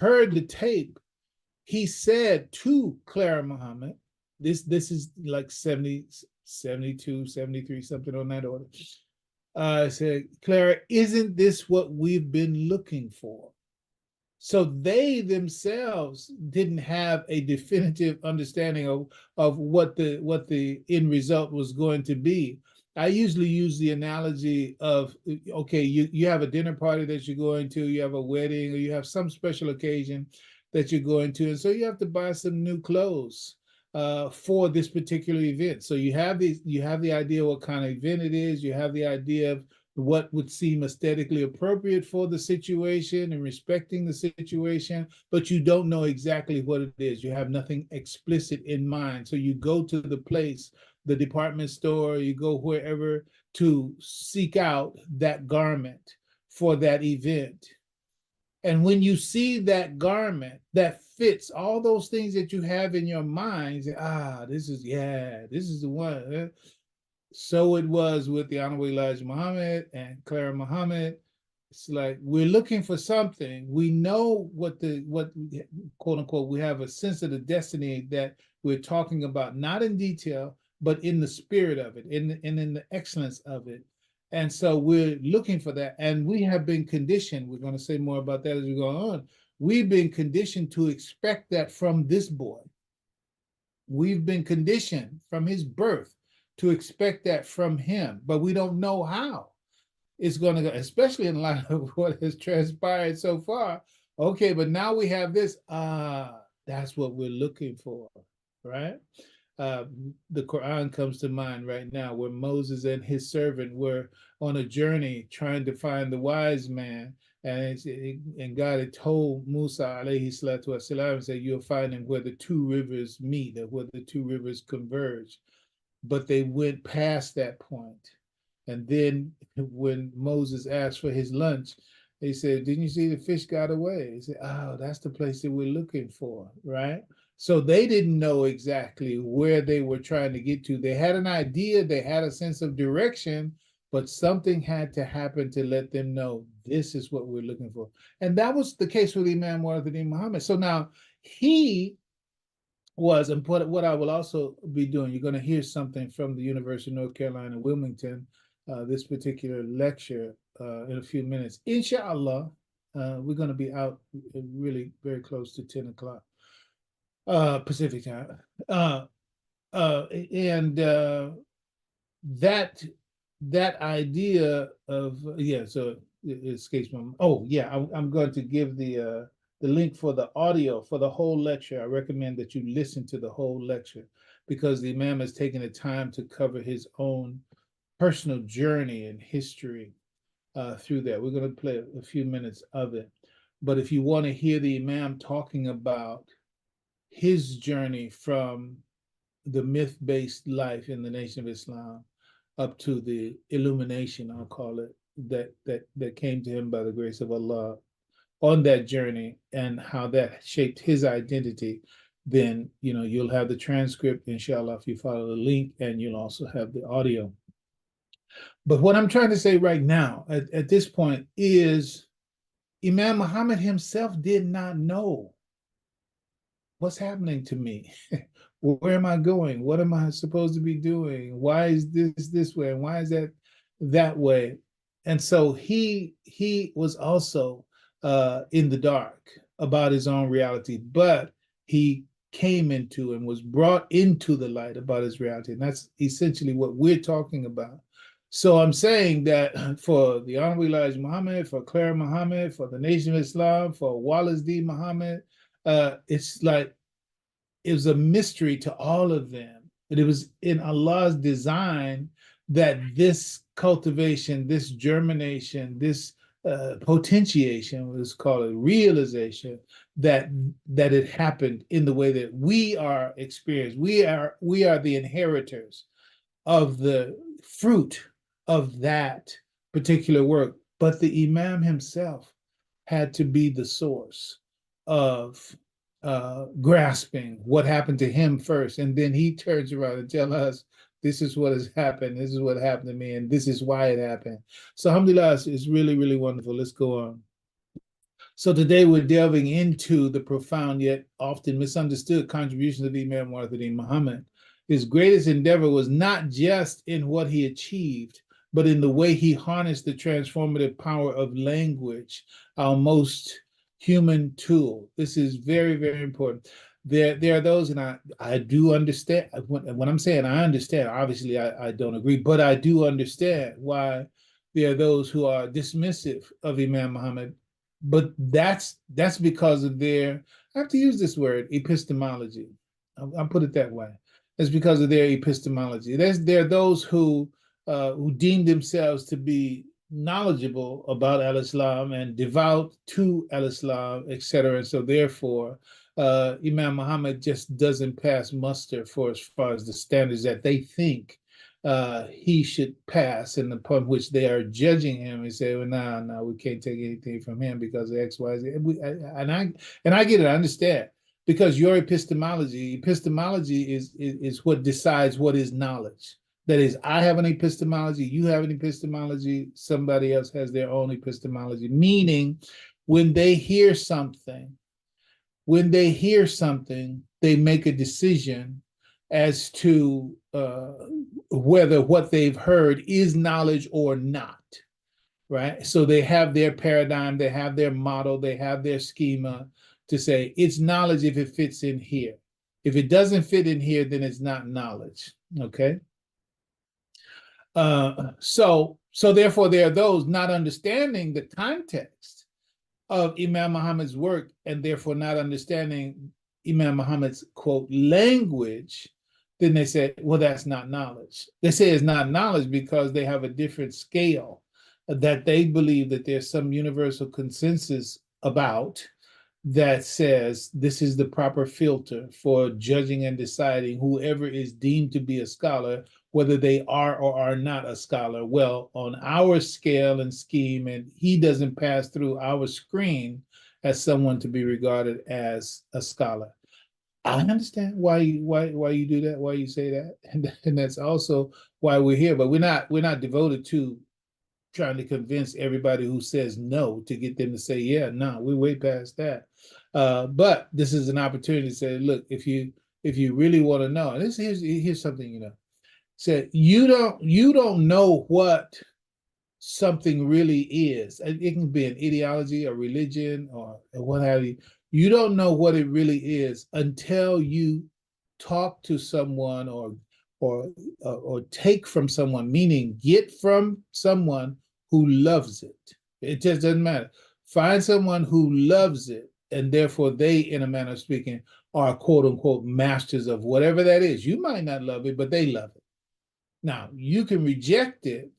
heard the tape, he said to Clara Muhammad, this is like 70, 72, 73, something on that order. I said, Clara, isn't this what we've been looking for? So they themselves didn't have a definitive understanding of what the end result was going to be. I usually use the analogy of, okay, you have a dinner party that you're going to, you have a wedding, or you have some special occasion that you're going to, and so you have to buy some new clothes for this particular event. So you have the idea what kind of event it is, you have the idea of what would seem aesthetically appropriate for the situation and respecting the situation, but you don't know exactly what it is. You have nothing explicit in mind. So you go to the place, the department store, you go wherever to seek out that garment for that event. And when you see that garment that fits all those things that you have in your mind, this is the one. So it was with the Honorable Elijah Muhammad and Clara Muhammad. It's like we're looking for something. We know what quote unquote, we have a sense of the destiny that we're talking about, not in detail, but in the spirit of it, in the excellence of it. And so we're looking for that. And we have been conditioned, we're going to say more about that as we go on. We've been conditioned to expect that from this boy. We've been conditioned from his birth to expect that from him, but we don't know how it's going to go, especially in light of what has transpired so far. Okay, but now we have this. That's what we're looking for, right? The Quran comes to mind right now, where Moses and his servant were on a journey trying to find the wise man, and God had told Musa alayhi salatu wasalam, said, you'll find him where the two rivers meet, or where the two rivers converge. But they went past that point. And then when Moses asked for his lunch, they said, didn't you see the fish got away? He said, oh, that's the place that we're looking for, right? So they didn't know exactly where they were trying to get to. They had an idea, they had a sense of direction, but something had to happen to let them know this is what we're looking for. And that was the case with Imam Muhammad. So now he was, and what I will also be doing, you're going to hear something from the University of North Carolina, Wilmington, this particular lecture in a few minutes. Inshallah, we're going to be out really very close to 10 o'clock Pacific time. And that idea of, so it escapes my, I'm going to give the link for the audio for the whole lecture. I recommend that you listen to the whole lecture, because the Imam has taken the time to cover his own personal journey and history through that. We're going to play a few minutes of it. But if you want to hear the Imam talking about his journey from the myth-based life in the Nation of Islam up to the illumination, I'll call it, that came to him by the grace of Allah, on that journey, and how that shaped his identity, then you'll have the transcript, inshallah, if you follow the link, and you'll also have the audio. But what I'm trying to say right now, at this point, is Imam Muhammad himself did not know what's happening to me? Where am I going? What am I supposed to be doing? Why is this way? And why is that way? And so he was also in the dark about his own reality, but he came into and was brought into the light about his reality. And that's essentially what we're talking about. So I'm saying that for the Honorable Elijah Muhammad, for Clara Muhammad, for the Nation of Islam, for Wallace D. Muhammad, it's like it was a mystery to all of them. But it was in Allah's design that this cultivation, this germination, this potentiation, let's call it realization, that it happened in the way that we are experienced. We are the inheritors of the fruit of that particular work. But the Imam himself had to be the source of grasping what happened to him first. And then he turns around and tells us, this is what has happened. This is what happened to me. And this is why it happened. So alhamdulillah, it's really, really wonderful. Let's go on. So today we're delving into the profound yet often misunderstood contributions of Imam Muhammad. His greatest endeavor was not just in what he achieved, but in the way he harnessed the transformative power of language, our most human tool. This is very, very important. There are those, and I do understand, when I'm saying I understand, obviously I don't agree, but I do understand why there are those who are dismissive of Imam Muhammad. But that's because of their, I have to use this word, epistemology. I'll put it that way. It's because of their epistemology. There are those who deem themselves to be knowledgeable about al-Islam and devout to al-Islam, etc. And so therefore, Imam Muhammad just doesn't pass muster for as far as the standards that they think he should pass, and upon which they are judging him and say, well, no, we can't take anything from him because of X, Y, Z. And I get it, I understand. Because your epistemology is what decides what is knowledge. That is, I have an epistemology, you have an epistemology, somebody else has their own epistemology. Meaning, when they hear something, they make a decision as to whether what they've heard is knowledge or not, right? So they have their paradigm, they have their model, they have their schema to say it's knowledge if it fits in here. If it doesn't fit in here, then it's not knowledge, okay? So therefore, there are those not understanding the context of Imam Muhammad's work and therefore not understanding Imam Muhammad's, quote, language. Then they say, well, that's not knowledge. They say it's not knowledge because they have a different scale that they believe that there's some universal consensus about that says this is the proper filter for judging and deciding whoever is deemed to be a scholar, whether they are or are not a scholar. Well, on our scale and scheme, and he doesn't pass through our screen as someone to be regarded as a scholar. I understand why you do that, why you say that, and that's also why we're here. But we're not devoted to trying to convince everybody who says no to get them to say yeah. No, we're way past that. But this is an opportunity to say, look, if you really want to know, and here's something you know. Say you don't know what something really is. It can be an ideology, a religion, or what have you. You don't know what it really is until you talk to someone or take from someone, meaning get from someone who loves it. It just doesn't matter. Find someone who loves it, and therefore they, in a manner of speaking, are quote unquote masters of whatever that is. You might not love it, but they love it. Now, you can reject it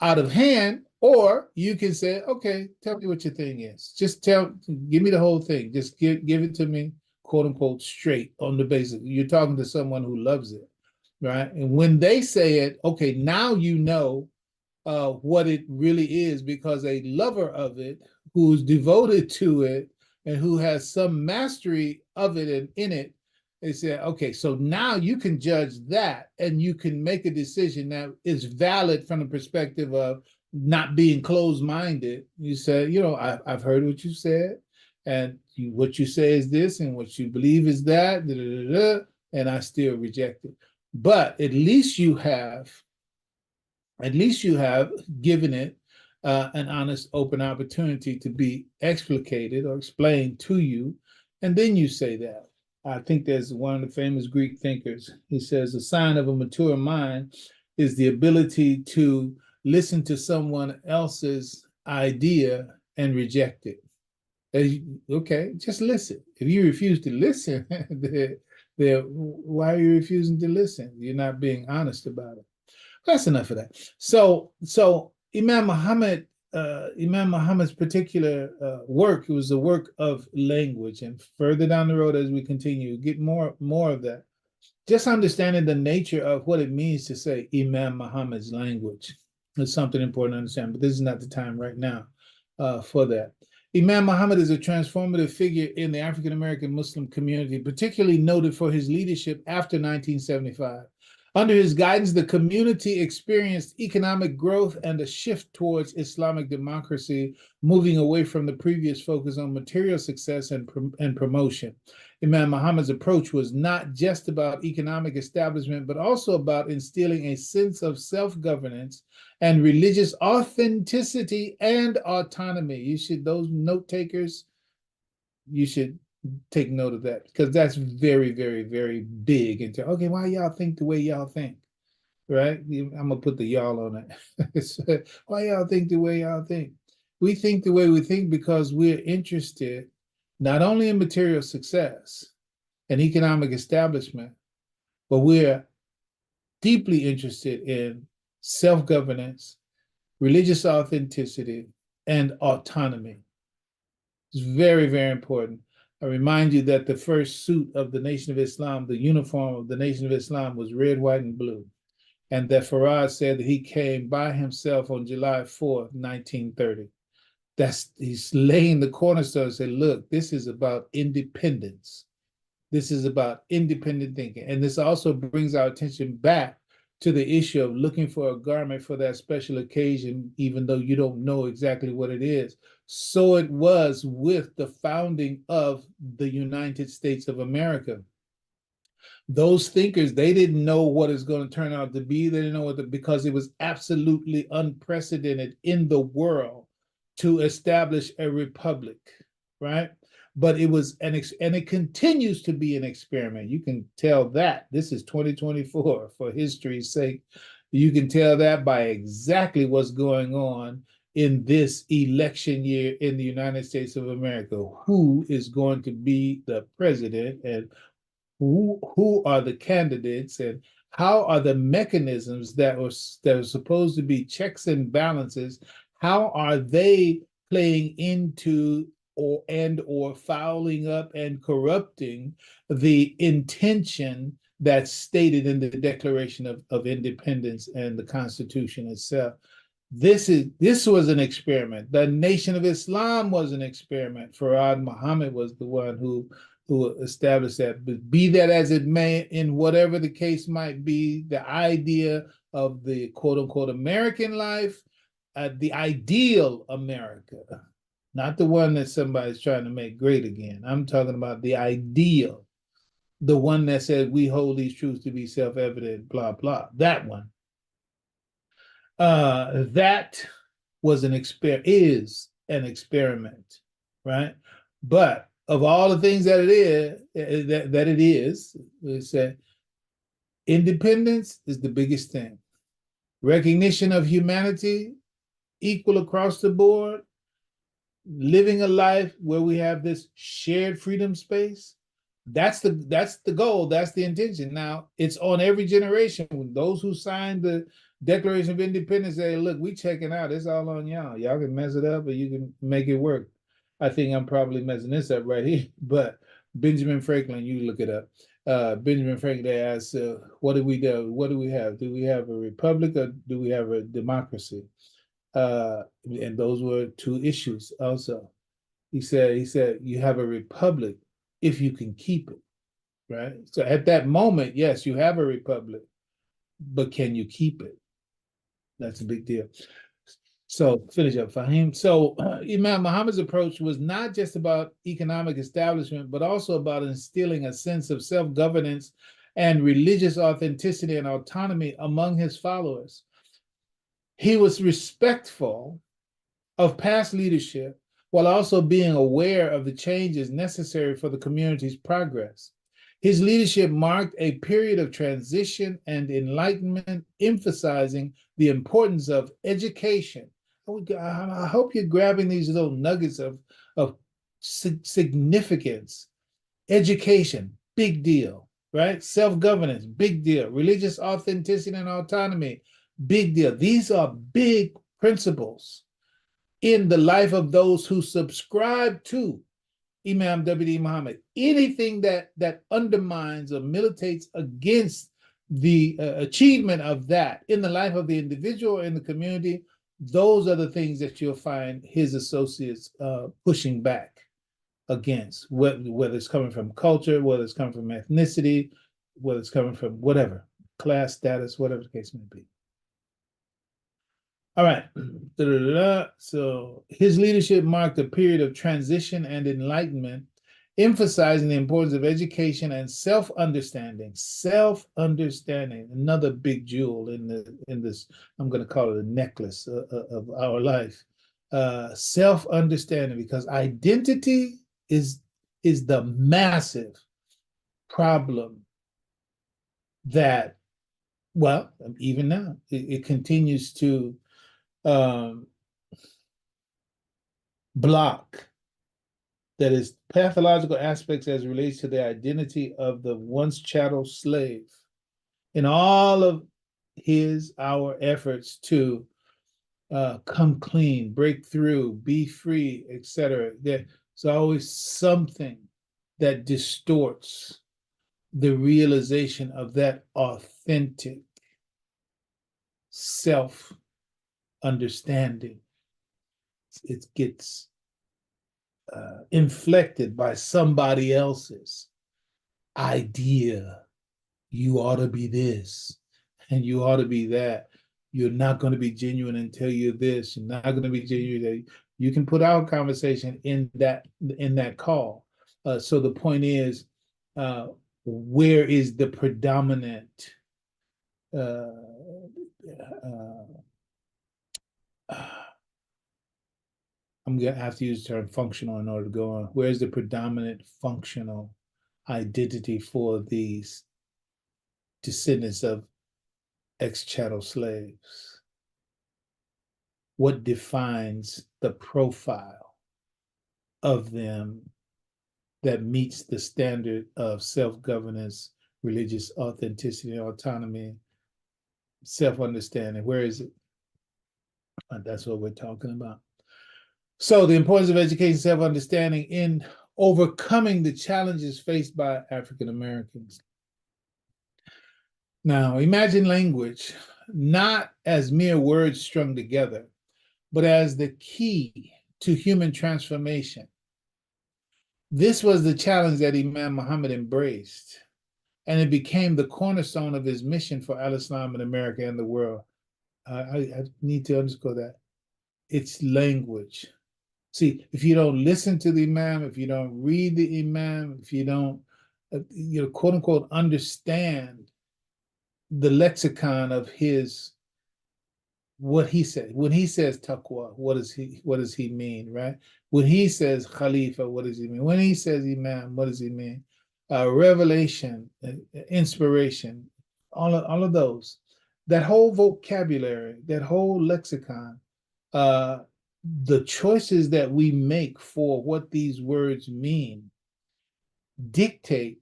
out of hand, or you can say, okay, tell me what your thing is. Just give me the whole thing. Just give it to me, quote unquote, straight on the basis. You're talking to someone who loves it, right? And when they say it, okay, now you know what it really is, because a lover of it who's devoted to it and who has some mastery of it and in it, they say, okay, so now you can judge that and you can make a decision that is valid from the perspective of not being closed-minded. You say, I've heard what you said, and what you say is this and what you believe is that, da, da, da, da, and I still reject it. But at least you have given it an honest, open opportunity to be explicated or explained to you, and then you say that. I think there's one of the famous Greek thinkers. He says the sign of a mature mind is the ability to listen to someone else's idea and reject it. Okay, just listen. If you refuse to listen, then why are you refusing to listen? You're not being honest about it. That's enough of that. So Imam Muhammad's particular work, it was the work of language. And further down the road as we continue, get more of that. Just understanding the nature of what it means to say Imam Muhammad's language is something important to understand, but this is not the time right now for that. Imam Muhammad is a transformative figure in the African-American Muslim community, particularly noted for his leadership after 1975. Under his guidance, the community experienced economic growth and a shift towards Islamic democracy, moving away from the previous focus on material success and promotion. Imam Muhammad's approach was not just about economic establishment, but also about instilling a sense of self-governance and religious authenticity and autonomy. Those note takers, you should take note of that, because that's very, very, very big into, okay, why y'all think the way y'all think, right? I'm gonna put the y'all on it. Why y'all think the way y'all think? We think the way we think because we're interested not only in material success and economic establishment, but we're deeply interested in self-governance, religious authenticity, and autonomy. It's very, very important. I remind you that the first suit of the Nation of Islam, the uniform of the Nation of Islam, was red, white, and blue. And that Farad said that he came by himself on July 4th, 1930. He's laying the cornerstone and said, look, this is about independence. This is about independent thinking. And this also brings our attention back to the issue of looking for a garment for that special occasion, even though you don't know exactly what it is. So it was with the founding of the United States of America. Those thinkers, they didn't know what it's going to turn out to be. They didn't know because it was absolutely unprecedented in the world to establish a republic, right? But it was and it continues to be an experiment. You can tell that. This is 2024 for history's sake. You can tell that by exactly what's going on in this election year in the United States of America. Who is going to be the president, and who are the candidates, and how are the mechanisms that are supposed to be checks and balances, how are they playing into or fouling up and corrupting the intention that's stated in the Declaration of Independence and the Constitution itself. This was an experiment. The Nation of Islam was an experiment. Farad Muhammad was the one who established that. But be that as it may, in whatever the case might be, the idea of the quote-unquote American life, the ideal America, not the one that somebody's trying to make great again. I'm talking about the ideal, the one that says we hold these truths to be self-evident, blah, blah, that one. That was is an experiment, right? But of all the things that it is, it said independence is the biggest thing. Recognition of humanity, equal across the board, living a life where we have this shared freedom space. That's the goal. That's the intention. Now, it's on every generation. Those who signed the Declaration of Independence say, look, we checking out. It's all on y'all. Y'all can mess it up or you can make it work. I think I'm probably messing this up right here. But Benjamin Franklin, you look it up. Benjamin Franklin asked, what do we do? What do we have? Do we have a republic or do we have a democracy? And those were two issues also. He said, you have a republic if you can keep it, right? So at that moment, yes, you have a republic, but can you keep it? That's a big deal. So finish up, Fahim. So Imam Muhammad's approach was not just about economic establishment, but also about instilling a sense of self-governance and religious authenticity and autonomy among his followers. He was respectful of past leadership while also being aware of the changes necessary for the community's progress. His leadership marked a period of transition and enlightenment, emphasizing the importance of education. I hope you're grabbing these little nuggets of significance. Education, big deal, right? Self-governance, big deal. Religious authenticity and autonomy, big deal. These are big principles in the life of those who subscribe to Imam W.D. Muhammad. Anything that undermines or militates against the achievement of that in the life of the individual or in the community, those are the things that you'll find his associates pushing back against, whether it's coming from culture, whether it's coming from ethnicity, whether it's coming from whatever, class, status, whatever the case may be. All right. So his leadership marked a period of transition and enlightenment, emphasizing the importance of education and self-understanding. Self-understanding, another big jewel in this, I'm going to call it a necklace of our life. Self-understanding, because identity is the massive problem that, well, even now, it continues to block, that is, pathological aspects as relates to the identity of the once chattel slave. In all of our efforts to come clean, break through, be free, etc., there's always something that distorts the realization of that authentic self-understanding. It gets inflected by somebody else's idea. You ought to be this, and you ought to be that. You're not going to be genuine until you're this. You're not going to be genuine. You can put our conversation in that call. So the point is, where is the predominant I'm going to have to use the term functional in order to go on. Where's the predominant functional identity for these descendants of ex-chattel slaves? What defines the profile of them that meets the standard of self-governance, religious authenticity, autonomy, self-understanding? Where is it? That's what we're talking about. So the importance of education, self-understanding in overcoming the challenges faced by African Americans. Now, imagine language not as mere words strung together, but as the key to human transformation. This was the challenge that Imam Muhammad embraced, and it became the cornerstone of his mission for al-Islam in America and the world. I need to underscore that. It's language. See, if you don't listen to the Imam, if you don't read the Imam, if you don't, quote unquote, understand the lexicon of what he said. When he says taqwa, what does he mean, right? When he says Khalifa, what does he mean? When he says Imam, what does he mean? Revelation, inspiration, all of those. That whole vocabulary, that whole lexicon, the choices that we make for what these words mean dictate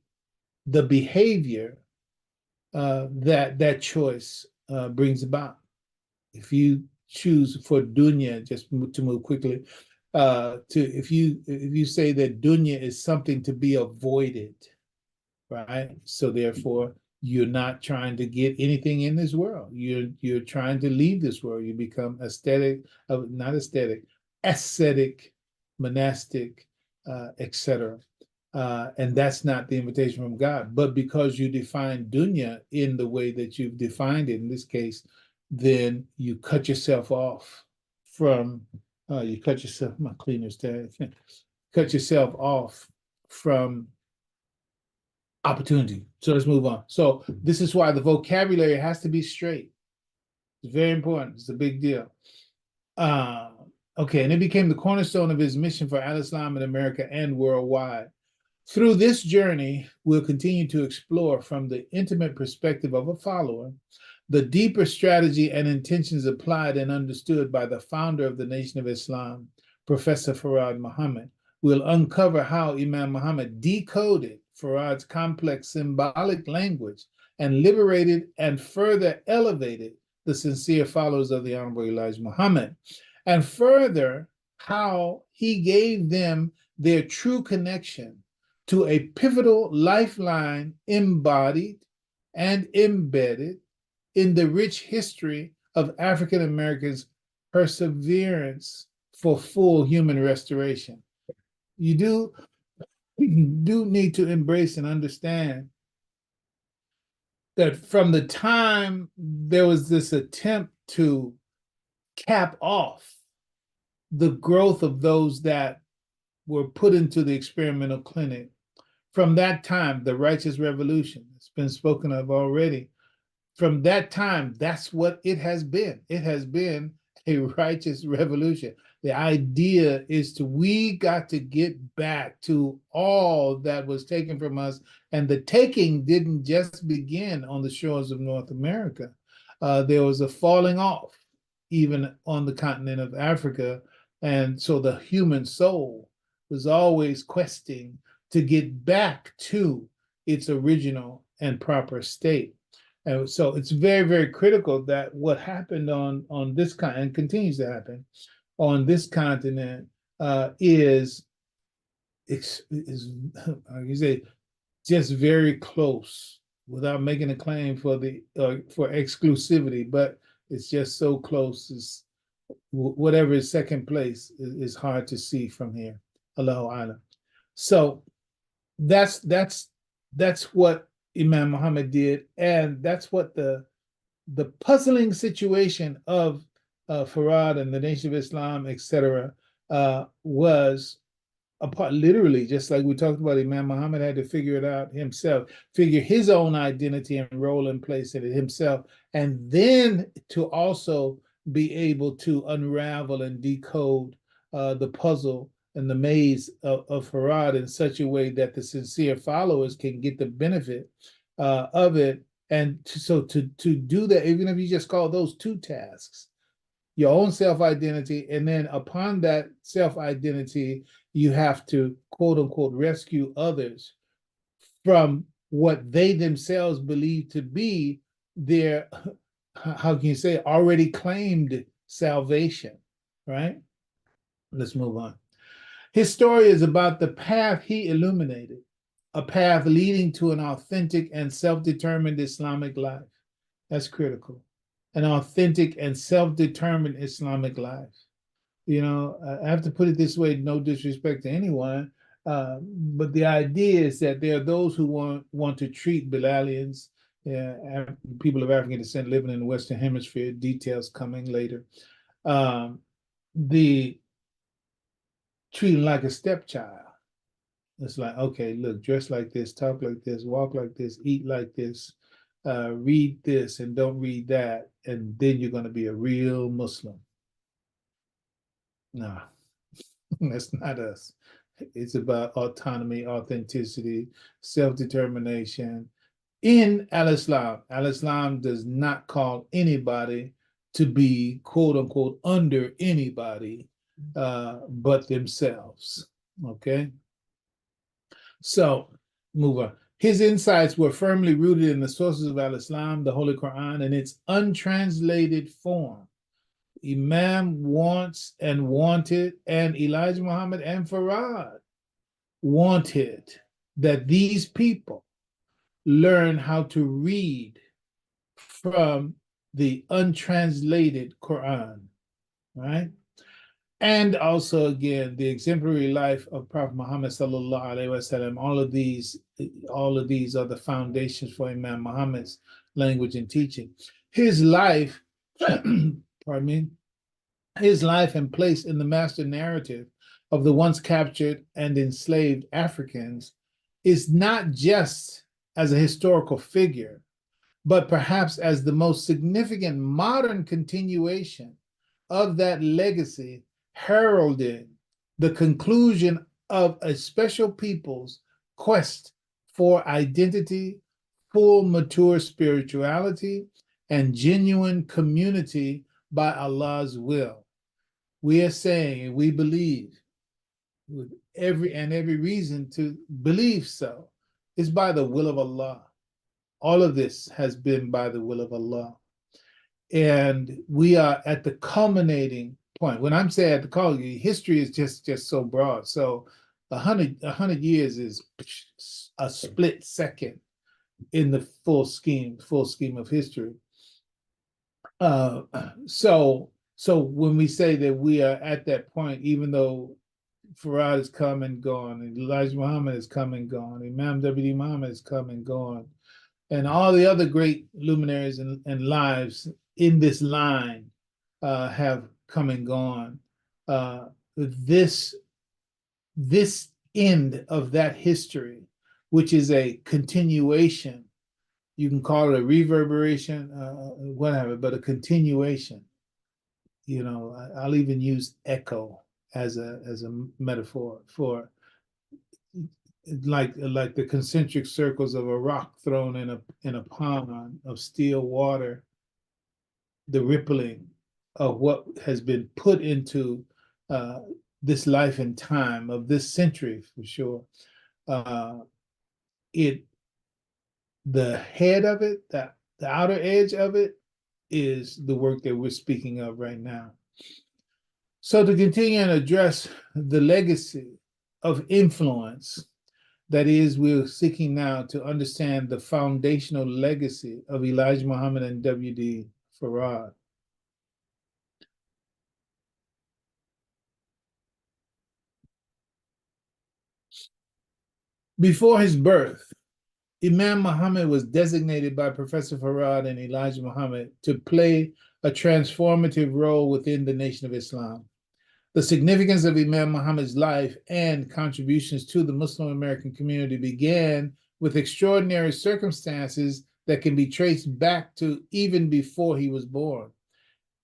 the behavior that choice brings about. If you choose for dunya, just to move quickly, if you say that dunya is something to be avoided, right? So therefore, you're not trying to get anything in this world. You're trying to leave this world. You become ascetic, monastic, etc. And that's not the invitation from God. But because you define dunya in the way that you've defined it in this case, then you cut yourself off from, you cut yourself, my cleaner's there, cut yourself off from opportunity. So let's move on. So this is why the vocabulary has to be straight. It's very important. It's a big deal. Okay, and it became the cornerstone of his mission for Al-Islam in America and worldwide. Through this journey, we'll continue to explore from the intimate perspective of a follower the deeper strategy and intentions applied and understood by the founder of the Nation of Islam, Professor Farad Muhammad. We'll uncover how Imam Muhammad decoded Farad's complex symbolic language and liberated and further elevated the sincere followers of the Honorable Elijah Muhammad, and further how he gave them their true connection to a pivotal lifeline embodied and embedded in the rich history of African Americans' perseverance for full human restoration. You do need to embrace and understand that from the time there was this attempt to cap off the growth of those that were put into the experimental clinic, from that time, the righteous revolution, it's been spoken of already. From that time, that's what it has been. It has been a righteous revolution. The idea is we got to get back to all that was taken from us. And the taking didn't just begin on the shores of North America. There was a falling off, even on the continent of Africa. And so the human soul was always questing to get back to its original and proper state. And so it's very, very critical that what happened on this continent and continues to happen on this continent is like you say, just very close, without making a claim for exclusivity, but it's just so close. Is whatever is second place is hard to see from here. Allahu Alam. So that's what Imam Muhammad did, and that's what the puzzling situation of Farad and the Nation of Islam, etc., was a part, literally, just like we talked about. Imam Muhammad had to figure it out himself, figure his own identity and role and place in it himself, and then to also be able to unravel and decode the puzzle and the maze of Farad in such a way that the sincere followers can get the benefit of it. And to do that, even if you just call those two tasks, your own self-identity, and then upon that self-identity, you have to, quote unquote, rescue others from what they themselves believe to be their, how can you say, already claimed salvation, right? Let's move on. His story is about the path he illuminated, a path leading to an authentic and self-determined Islamic life. That's critical. An authentic and self-determined Islamic life. You know, I have to put it this way, no disrespect to anyone, but the idea is that there are those who want to treat Bilalians, people of African descent living in the Western Hemisphere, details coming later, treating like a stepchild. It's like, okay, look, dress like this, talk like this, walk like this, eat like this, read this and don't read that, and then you're going to be a real Muslim. No, that's not us. It's about autonomy, authenticity, self-determination. In Al-Islam, Al-Islam does not call anybody to be, quote unquote, under anybody but themselves, okay? So, move on. His insights were firmly rooted in the sources of Al-Islam, the Holy Quran, and its untranslated form. Imam wants and wanted, and Elijah Muhammad and Farad wanted that these people learn how to read from the untranslated Quran, right? And also, again, the exemplary life of Prophet Muhammad sallallahu alaihi wasallam. All of these are the foundations for Imam Muhammad's language and teaching. His life, pardon me, his life and place in the master narrative of the once captured and enslaved Africans is not just as a historical figure, but perhaps as the most significant modern continuation of that legacy, heralding the conclusion of a special people's quest for identity, full mature spirituality, and genuine community by Allah's will. We are saying, and we believe with every reason to believe so, is by the will of Allah. All of this has been by the will of Allah. And we are at the culminating point. When I'm saying at the culminating, history is just so broad. So 100 years is a split second in the full scheme of history. So when we say that we are at that point, even though Farad has come and gone, and Elijah Muhammad has come and gone, Imam W.D. Muhammad has come and gone, and all the other great luminaries and lives in this line have come and gone. This end of that history, which is a continuation, you can call it a reverberation, whatever, but a continuation. You know, I'll even use echo as a metaphor for like the concentric circles of a rock thrown in a pond of still water, the rippling of what has been put into this life and time of this century, for sure. The head of it, the outer edge of it, is the work that we're speaking of right now. So to continue and address the legacy of influence, that is, we're seeking now to understand the foundational legacy of Elijah Muhammad and W.D. Farad. Before his birth, Imam Muhammad was designated by Professor Farad and Elijah Muhammad to play a transformative role within the Nation of Islam. The significance of Imam Muhammad's life and contributions to the Muslim American community began with extraordinary circumstances that can be traced back to even before he was born.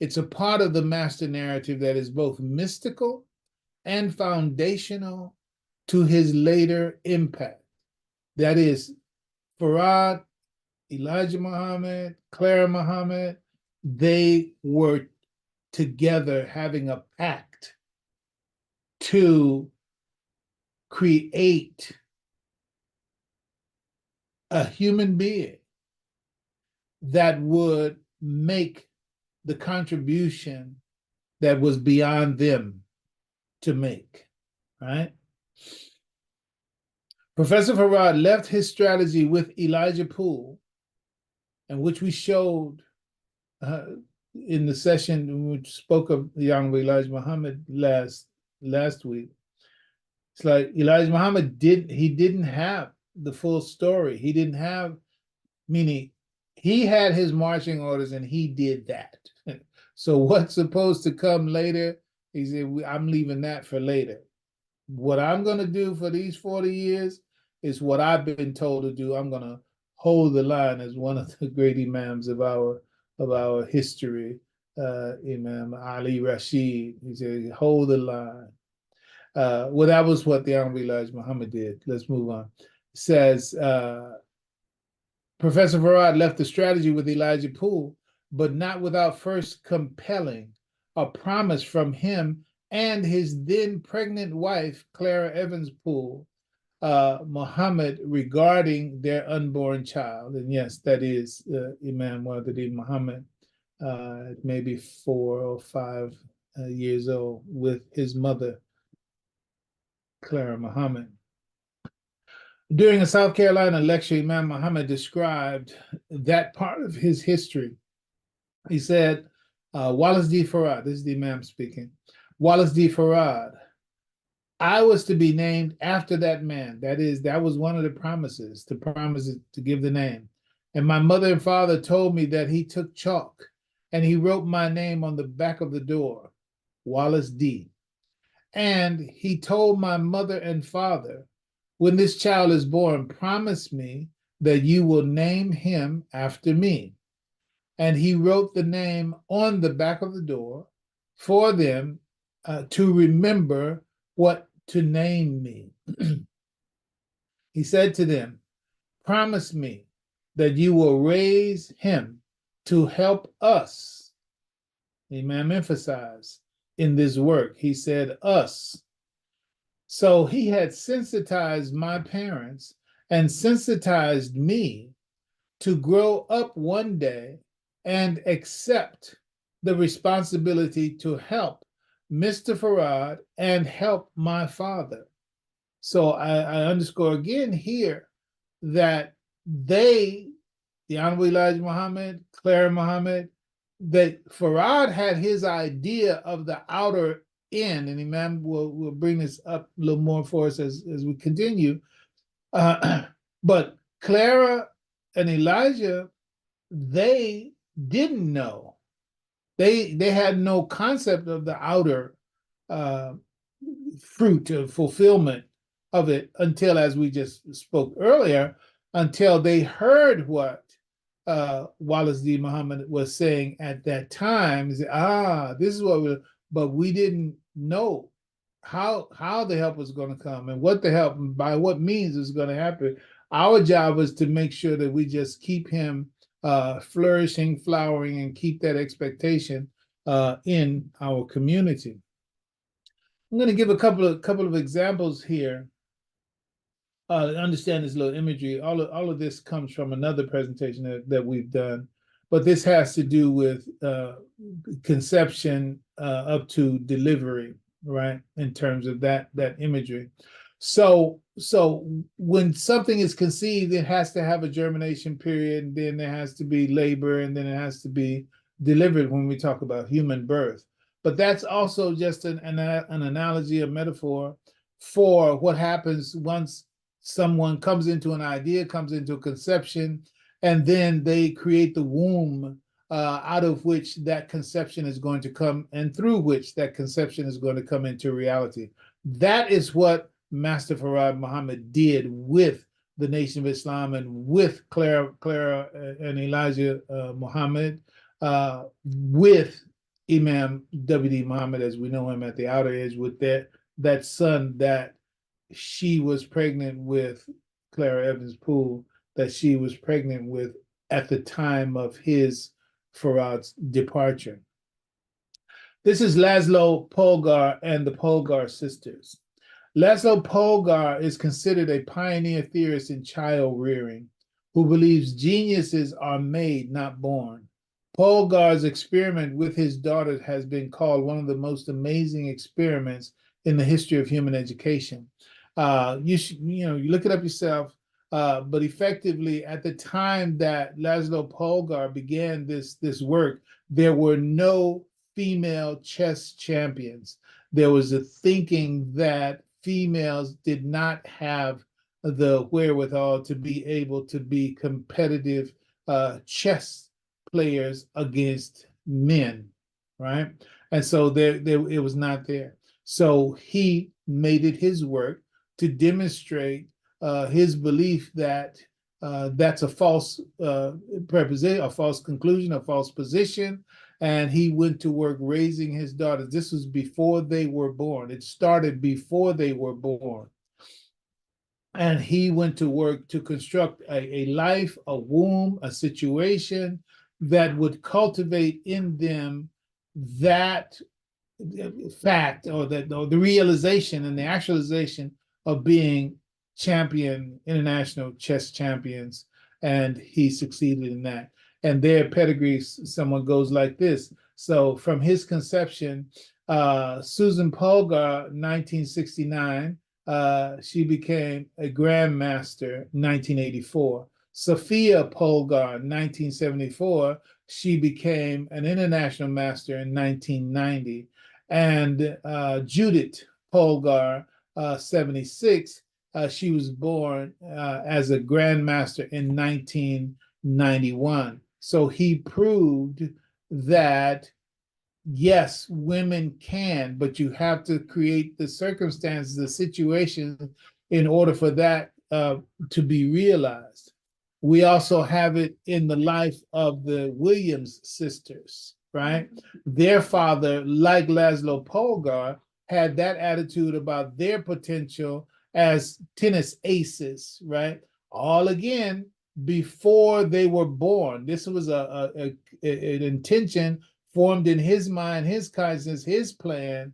It's a part of the master narrative that is both mystical and foundational to his later impact. That is, Farad, Elijah Muhammad, Clara Muhammad, they were together having a pact to create a human being that would make the contribution that was beyond them to make, right? Professor Farad left his strategy with Elijah Poole, and which we showed in the session which spoke of the young Elijah Muhammad last week. It's like Elijah Muhammad didn't have the full story. He didn't have, meaning he had his marching orders and he did that. So what's supposed to come later, he said, I'm leaving that for later. What I'm going to do for these 40 years is what I've been told to do. I'm going to hold the line as one of the great imams of our history, Imam Ali Rashid. He said, hold the line. Well, that was what the Honorable Elijah Muhammad did. Let's move on. It says, Professor Farad left the strategy with Elijah Poole, but not without first compelling a promise from him and his then pregnant wife, Clara Evans Poole, Muhammad, regarding their unborn child. And yes, that is Imam Wadadi Muhammad, maybe 4 or 5 years old, with his mother, Clara Muhammad. During a South Carolina lecture, Imam Muhammad described that part of his history. He said, Wallace D. Farad, this is the Imam speaking, Wallace D. Farad, I was to be named after that man. That was one of the promises, to give the name. And my mother and father told me that he took chalk and he wrote my name on the back of the door. Wallace D. And he told my mother and father, when this child is born, promise me that you will name him after me. And he wrote the name on the back of the door for them to remember what to name me. He said to them, promise me that you will raise him to help us. Imam emphasized in this work. He said, us. So he had sensitized my parents and sensitized me to grow up one day and accept the responsibility to help Mr. Farad and help my father. So I underscore again here that they, the Honorable Elijah Muhammad, Clara Muhammad, that Farad had his idea of the outer end, and Imam will bring this up a little more for us as we continue. But Clara and Elijah, they didn't know. They had no concept of the outer fruit of fulfillment of it until, as we just spoke earlier, until they heard what Wallace D. Muhammad was saying at that time. Say, this is what but we didn't know how the help was going to come and what the help, and by what means is going to happen. Our job was to make sure that we just keep him flourishing, flowering, and keep that expectation in our community. I'm going to give a couple of examples here. Understand this little imagery. All of this comes from another presentation that we've done, but this has to do with conception up to delivery, right? In terms of that imagery. So when something is conceived, it has to have a germination period, and then there has to be labor, and then it has to be delivered when we talk about human birth. But that's also just an analogy, a metaphor for what happens once someone comes into an idea, comes into a conception, and then they create the womb out of which that conception is going to come, and through which that conception is going to come into reality. That is what Master Farad Muhammad did with the Nation of Islam and with Clara and Elijah Muhammad, with Imam W.D. Muhammad, as we know him at the outer edge, with that son that she was pregnant with, Clara Evans Poole, that she was pregnant with at the time of his, Farad's, departure. This is Laszlo Polgar and the Polgar sisters. Laszlo Polgar is considered a pioneer theorist in child rearing who believes geniuses are made, not born. Polgar's experiment with his daughters has been called one of the most amazing experiments in the history of human education. You look it up yourself, but effectively at the time that Laszlo Polgar began this work, there were no female chess champions. There was a thinking that females did not have the wherewithal to be able to be competitive chess players against men, right? And so there it was not there. So he made it his work to demonstrate his belief that that's a false preposition, a false conclusion, a false position. And he went to work raising his daughters. This was before they were born. It started before they were born. And he went to work to construct a life, a womb, a situation that would cultivate in them that fact, or the realization and the actualization of being international chess champions. And he succeeded in that. And their pedigree, someone goes like this. So from his conception, Susan Polgar, 1969, she became a grandmaster, 1984. Sophia Polgar, 1974, she became an international master in 1990. And Judith Polgar, 76, she was born as a grandmaster in 1991. So he proved that yes, women can, but you have to create the circumstances, the situation in order for that to be realized. We also have it in the life of the Williams sisters, right? Their father, like Laszlo Polgar, had that attitude about their potential as tennis aces, right? All again before they were born. This was an intention formed in his mind, his conscience, his plan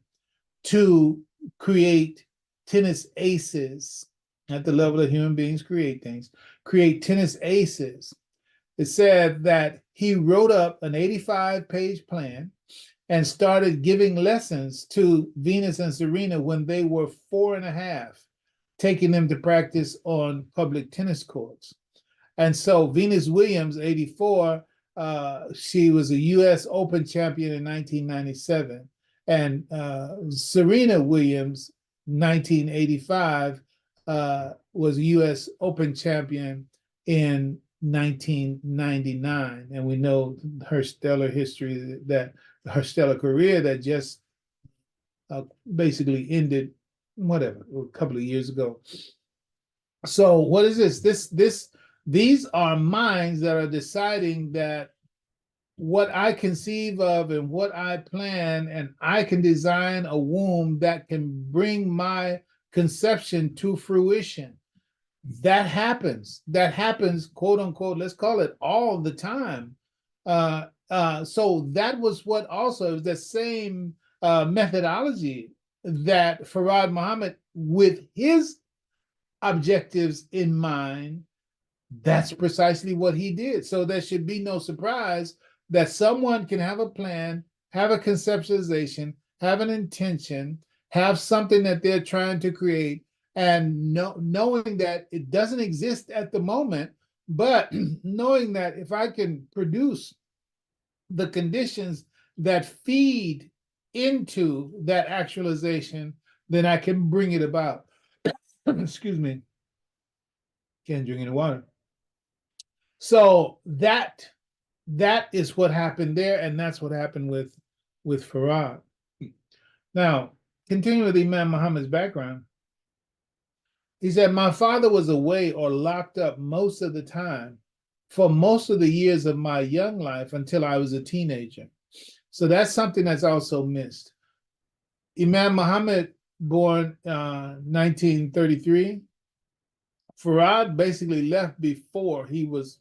to create tennis aces at the level that human beings create things, create tennis aces. It said that he wrote up an 85-page plan and started giving lessons to Venus and Serena when they were 4.5, taking them to practice on public tennis courts. And so Venus Williams, 84, she was a U.S. Open champion in 1997. And Serena Williams, 1985, was a U.S. Open champion in 1999. And we know her stellar history, that her stellar career that just basically ended, whatever, a couple of years ago. So what is this? These are minds that are deciding that what I conceive of and what I plan, and I can design a womb that can bring my conception to fruition. That happens. That happens, quote unquote, let's call it all the time. So that was what also is the same methodology that Farad Muhammad, with his objectives in mind, that's precisely what he did. So there should be no surprise that someone can have a plan, have a conceptualization, have an intention, have something that they're trying to create, and knowing that it doesn't exist at the moment, but knowing that if I can produce the conditions that feed into that actualization, then I can bring it about. Excuse me. Can't drink any water. So that is what happened there, and that's what happened with Farad. Now, continuing with Imam Muhammad's background, he said, my father was away or locked up most of the time for most of the years of my young life until I was a teenager. So that's something that's also missed. Imam Muhammad, born 1933. Farad basically left before he was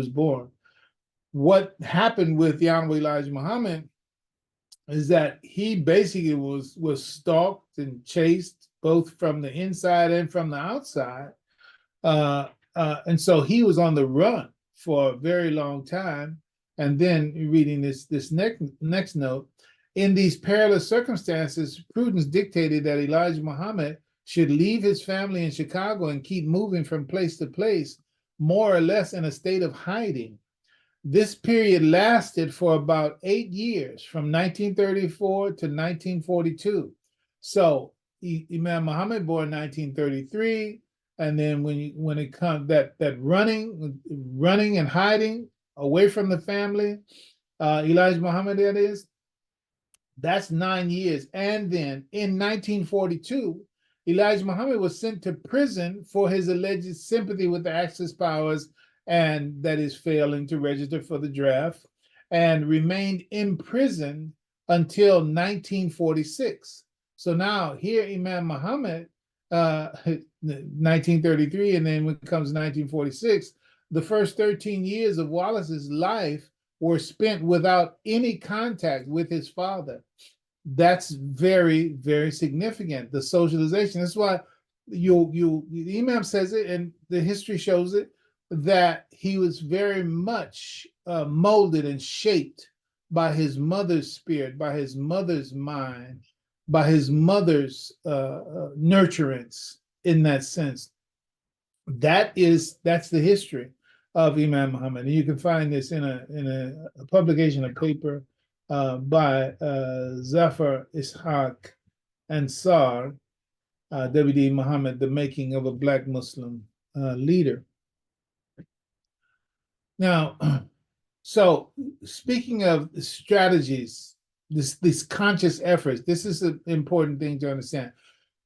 born. What happened with Honorable Elijah Muhammad is that he basically was stalked and chased both from the inside and from the outside, and so he was on the run for a very long time. And then reading this next note, in these perilous circumstances, prudence dictated that Elijah Muhammad should leave his family in Chicago and keep moving from place to place, more or less in a state of hiding. This period lasted for about 8 years, from 1934 to 1942. So Imam Muhammad, born 1933, and then when it comes that running and hiding away from the family, Elijah Muhammad, that's 9 years. And then in 1942, Elijah Muhammad was sent to prison for his alleged sympathy with the Axis powers, and that is failing to register for the draft, and remained imprisoned until 1946. So now here Imam Muhammad, 1933, and then when it comes 1946, the first 13 years of Wallace's life were spent without any contact with his father. That's very, very significant. The socialization. That's why the Imam says it, and the history shows it, that he was very much molded and shaped by his mother's spirit, by his mother's mind, by his mother's nurturance. In that sense, that's the history of Imam Muhammad, and you can find this in a publication, a paper by Zafar Ishaq Ansar, W.D. Muhammad, The Making of a Black Muslim Leader. Now, so speaking of strategies these conscious efforts. This is an important thing to understand.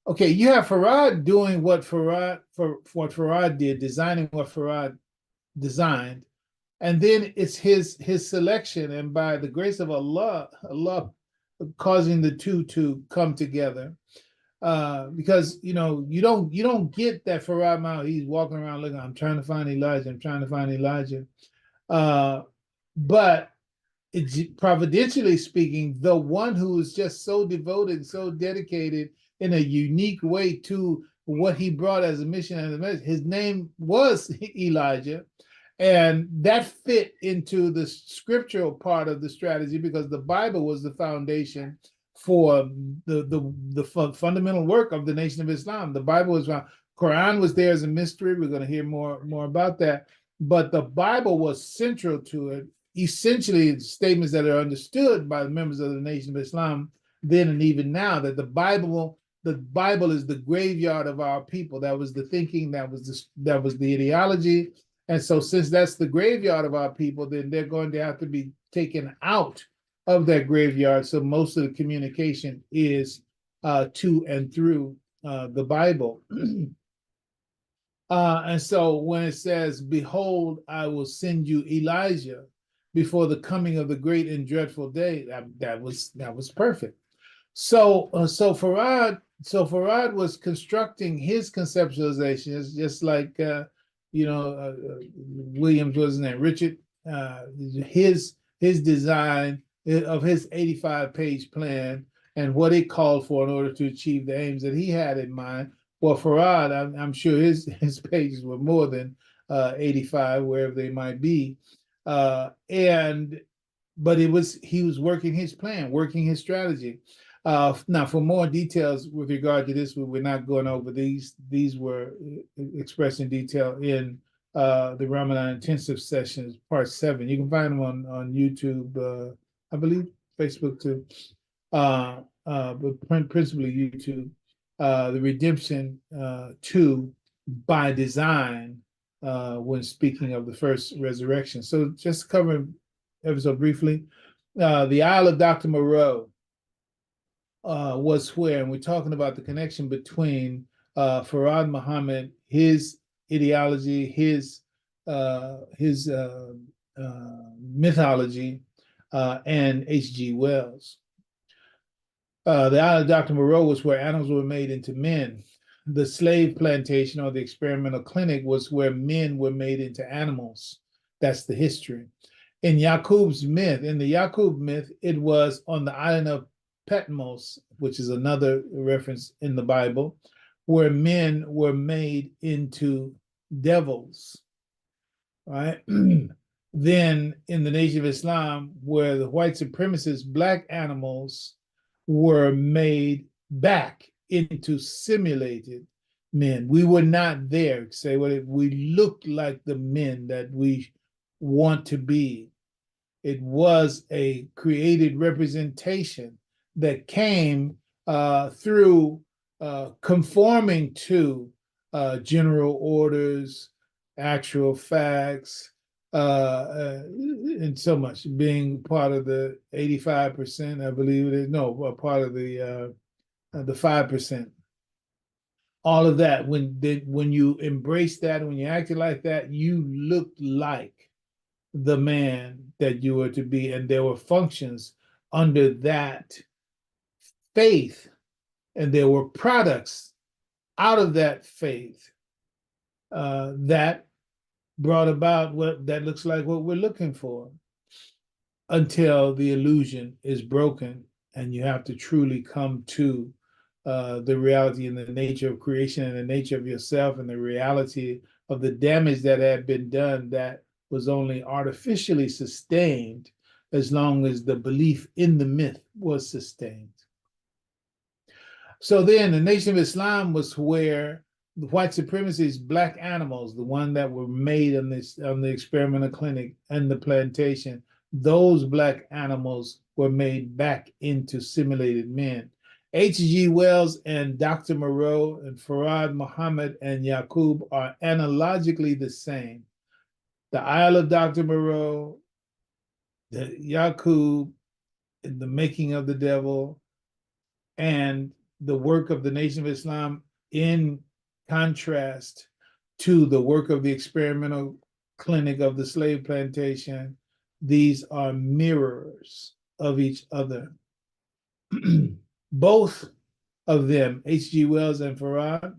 Okay, you have Farad doing what Farad did, designing what Farad designed, and then it's his selection, and by the grace of Allah causing the two to come together. Because you don't get that Farad Mount. He's walking around looking, I'm trying to find Elijah, I'm trying to find Elijah. But it's, providentially speaking, the one who is just so devoted, so dedicated in a unique way to what he brought as a mission and a message, his name was Elijah. And that fit into the scriptural part of the strategy, because the Bible was the foundation for the fundamental work of the Nation of Islam. The Bible was found. Quran was there as a mystery. We're going to hear more about that. But the Bible was central to it. Essentially, statements that are understood by the members of the Nation of Islam then and even now, that the Bible is the graveyard of our people. That was the thinking. That was the ideology. And so, since that's the graveyard of our people, then they're going to have to be taken out of that graveyard. So most of the communication is to and through the Bible. And so when it says, "Behold, I will send you Elijah before the coming of the great and dreadful day," that was perfect. So Farad was constructing his conceptualization. It's just like Williams, wasn't it? Richard, his design of his 85-page plan and what it called for in order to achieve the aims that he had in mind. Well, Farad, I'm sure his pages were more than 85, wherever they might be, but he was working his plan, working his strategy. Now, for more details with regard to this, we're not going over these. These were expressed in detail in the Ramadan intensive sessions, part 7. You can find them on YouTube, I believe, Facebook too, but principally YouTube. The Redemption 2 by design, when speaking of the first resurrection. So just covering ever so briefly, the Isle of Dr. Moreau was where, and we're talking about the connection between Farad Muhammad, his ideology, his mythology, and H.G. Wells. The Isle of Dr. Moreau was where animals were made into men. The slave plantation, or the experimental clinic, was where men were made into animals. That's the history. In the Yaqub myth, it was on the island of Patmos, which is another reference in the Bible, where men were made into devils, right? Then in the Nation of Islam, where the white supremacists, black animals, were made back into simulated men. We were not there. Say what we looked like the men that we want to be. It was a created representation that came through conforming to general orders, actual facts, and so much, being part of the 85%, I believe it is. No, part of the 5%. All of that, when you embrace that, when you acted like that, you looked like the man that you were to be, and there were functions under that faith, and there were products out of that faith that brought about what that looks like what we're looking for, until the illusion is broken and you have to truly come to the reality and the nature of creation and the nature of yourself and the reality of the damage that had been done, that was only artificially sustained as long as the belief in the myth was sustained. So then the Nation of Islam was where the white supremacists, black animals, the one that were made on the experimental clinic and the plantation, those black animals were made back into simulated men. H.G. Wells and Dr. Moreau and Farad Muhammad and Yaqub are analogically the same. The Isle of Dr. Moreau, the Yaqub, The Making of the Devil, and the work of the Nation of Islam in contrast to the work of the experimental clinic of the slave plantation. These are mirrors of each other. Both of them, H.G. Wells and Farad,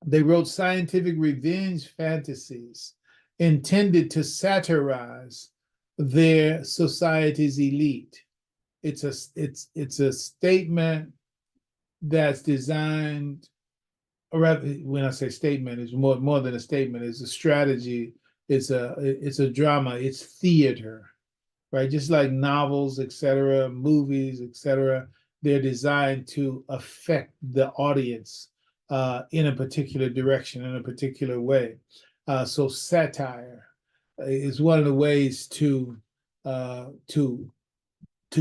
they wrote scientific revenge fantasies intended to satirize their society's elite. It's a statement that's designed, or rather, when I say statement, it's more than a statement. It's a strategy. It's a drama. It's theater, right? Just like novels, etc., movies, etc., they're designed to affect the audience in a particular direction, in a particular way. So satire is one of the ways to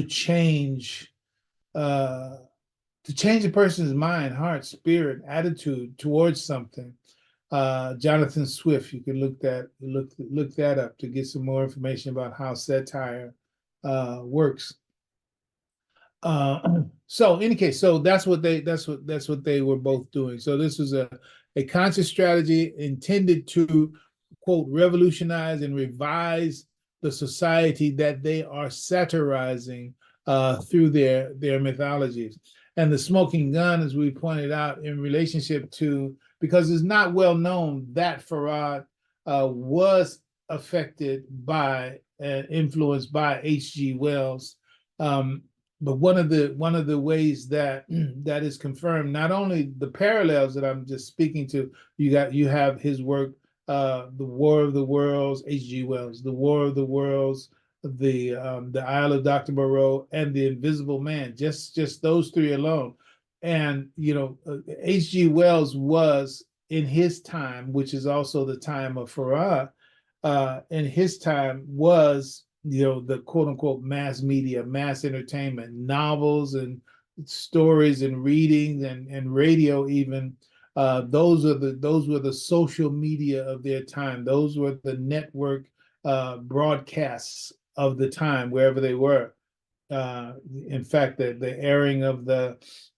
change a person's mind, heart, spirit, attitude towards something. Jonathan Swift, you can look that up to get some more information about how satire works. So in any case, so that's what they were both doing. So this was a conscious strategy intended to, quote, revolutionize and revise the society that they are satirizing through their mythologies. And the smoking gun, as we pointed out, in relationship to, because it's not well known that Farad was affected by and influenced by H.G. Wells. But one of the ways that that is confirmed, not only the parallels that I'm just speaking to, you have his work, The War of the Worlds, H.G. Wells, The War of the Worlds, the Isle of Dr. Moreau, and The Invisible Man, just those three alone. And H.G. Wells was, in his time, which is also the time of Farad, in his time was the quote unquote mass media, mass entertainment, novels and stories and readings and radio even. Those were the social media of their time. Those were the network broadcasts of the time, wherever they were. In fact, the airing of the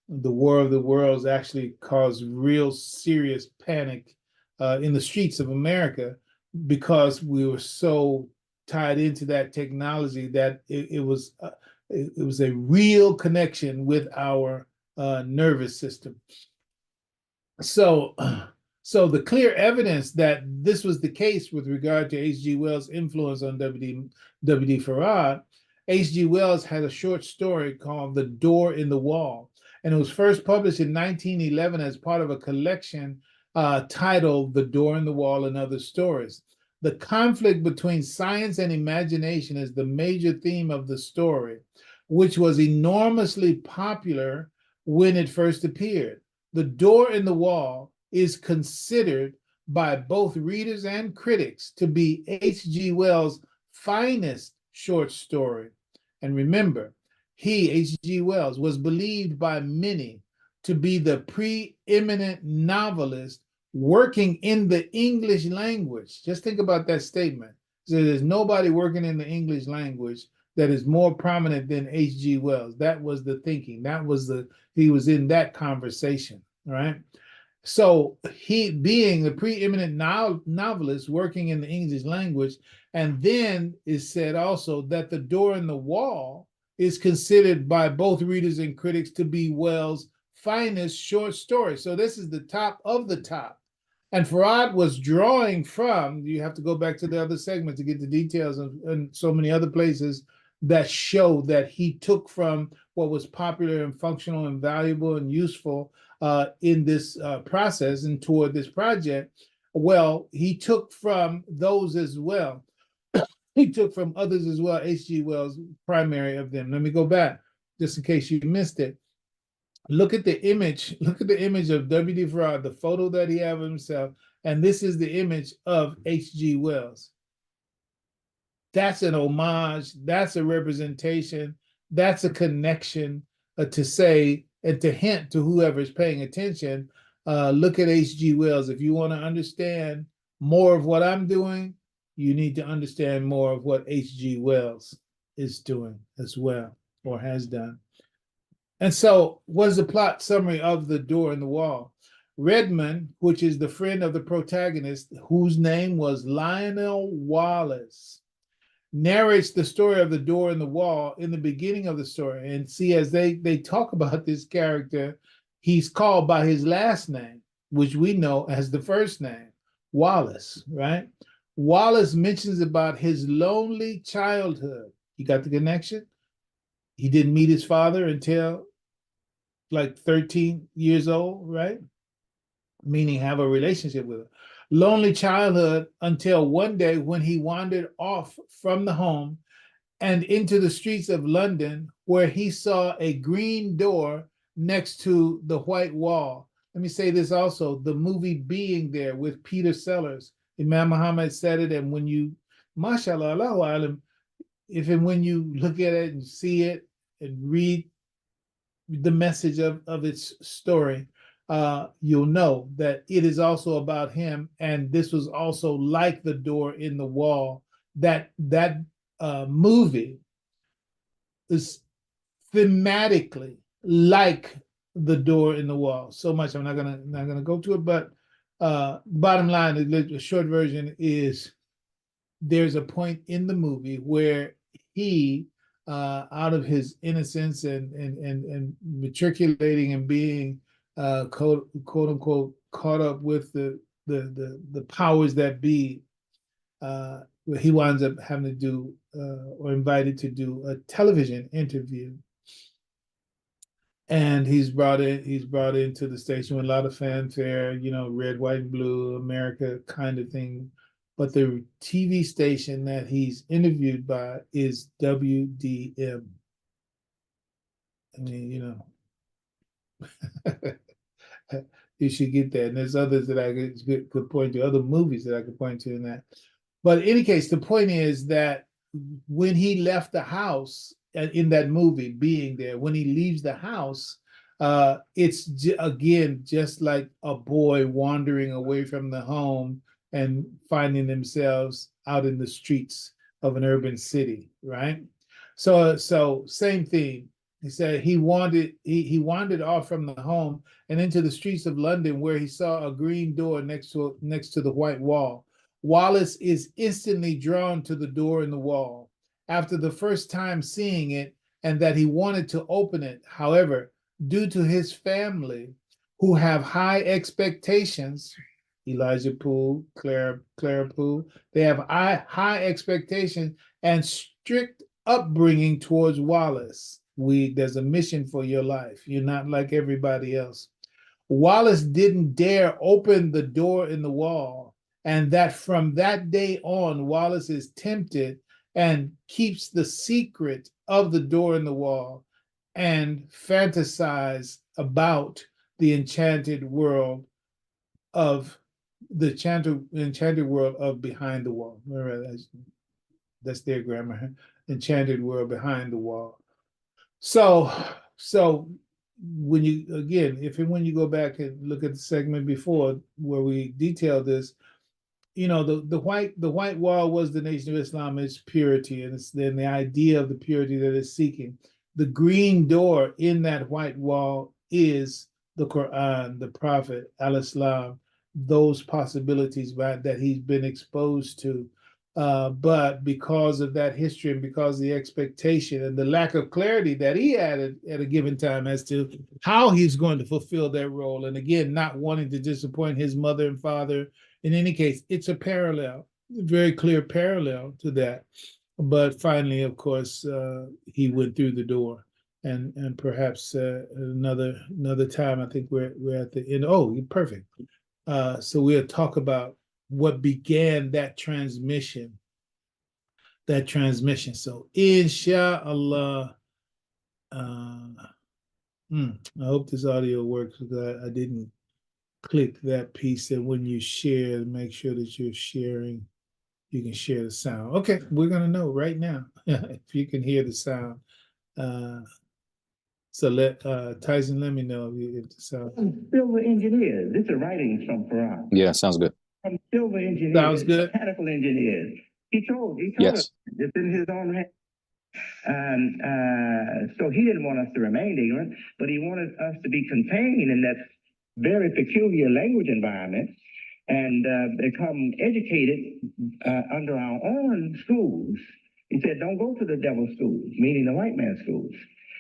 War of the Worlds actually caused real serious panic in the streets of America, because we were so tied into that technology that it was a real connection with our nervous system. So the clear evidence that this was the case with regard to H.G. Wells' influence on W.D. Farad, H.G. Wells had a short story called The Door in the Wall, and it was first published in 1911 as part of a collection titled The Door in the Wall and Other Stories. The conflict between science and imagination is the major theme of the story, which was enormously popular when it first appeared. The Door in the Wall is considered by both readers and critics to be H.G. Wells' finest short story. And remember, H.G. Wells, was believed by many to be the preeminent novelist working in the English language. Just think about that statement. So there's nobody working in the English language that is more prominent than H.G. Wells. That was the thinking. He was in that conversation, right? So he, being the preeminent novelist working in the English language, and then is said also that The Door in the Wall is considered by both readers and critics to be Wells' finest short story. So this is the top of the top. And Farad was drawing from, you have to go back to the other segment to get the details, and so many other places that show that he took from what was popular and functional and valuable and useful in this process and toward this project. Well, he took from those as well. He took from others as well. H.G. Wells, primary of them. Let me go back, just in case you missed it. Look at the image of W.D. Farad, the photo that he had of himself, and this is the image of H.G. Wells. That's an homage, that's a representation, that's a connection to say and to hint to whoever's paying attention, look at H.G. Wells. If you want to understand more of what I'm doing, you need to understand more of what H.G. Wells is doing as well. or has done. And so, what is the plot summary of The Door in the Wall? Redmond, which is the friend of the protagonist, whose name was Lionel Wallace, narrates the story of the door in the wall in the beginning of the story. And see, as they talk about this character, he's called by his last name, which we know as the first name, Wallace, right? Wallace mentions about his lonely childhood. You got the connection? He didn't meet his father until like 13 years old, right? Meaning have a relationship with her. Lonely childhood until one day when he wandered off from the home and into the streets of London, where he saw a green door next to the white wall. Let me say this also, the movie Being There with Peter Sellers. Imam Mohammed said it, and when you, mashallah, Allahu alam, if and when you look at it and see it and read the message of its story, you'll know that it is also about him, and this was also like the door in the wall. That movie is thematically like the door in the wall. So much I'm not gonna go to it, but bottom line, the short version is there's a point in the movie where he, out of his innocence and matriculating and being quote unquote caught up with the powers that be, where he winds up having to do or invited to do a television interview. And he's brought into the station with a lot of fanfare, you know, red, white, and blue, America kind of thing. But the TV station that he's interviewed by is WDM. I mean, you know, you should get that. And there's others that I could point to, other movies that I could point to in that. But in any case, the point is that when he left the house in that movie, Being There, when he leaves the house, it's again just like a boy wandering away from the home and finding themselves out in the streets of an urban city, right? So same thing. He said he wandered off from the home and into the streets of London, where he saw a green door next to the white wall. Wallace is instantly drawn to the door in the wall after the first time seeing it, and that he wanted to open it. However, due to his family, who have high expectations, Elijah Poole, Clara Poole, they have high expectations and strict upbringing towards Wallace. There's a mission for your life. You're not like everybody else. Wallace didn't dare open the door in the wall, and that from that day on, Wallace is tempted and keeps the secret of the door in the wall and fantasize about the enchanted world of behind the wall. That's their grammar. Enchanted world behind the wall. So when you go back and look at the segment before where we detailed this, you know, the white wall was the Nation of Islam, its purity, and it's then the idea of the purity that it's seeking. The green door in that white wall is the Quran, the Prophet, al-Islam, those possibilities that he's been exposed to. But because of that history and because of the expectation and the lack of clarity that he had at a given time as to how he's going to fulfill that role, and again, not wanting to disappoint his mother and father, in any case, it's a parallel, a very clear parallel to that. But finally, of course, he went through the door, and perhaps another time. I think we're at the end. Oh, perfect. So we'll talk about what began that transmission. So inshallah, I hope this audio works, because I didn't click that piece that when you share, make sure that you're sharing, you can share the sound. Okay, we're gonna know right now if you can hear the sound. So let Tyson, let me know if the sound. Civil engineers. This is writings from Quran. Yeah, sounds good. From civil engineers. Sounds good. Mechanical engineers. He told Yes. us this in his own hand. So he didn't want us to remain ignorant, but he wanted us to be contained in that very peculiar language environment and become educated under our own schools. He said, don't go to the devil's schools, meaning the white man's schools.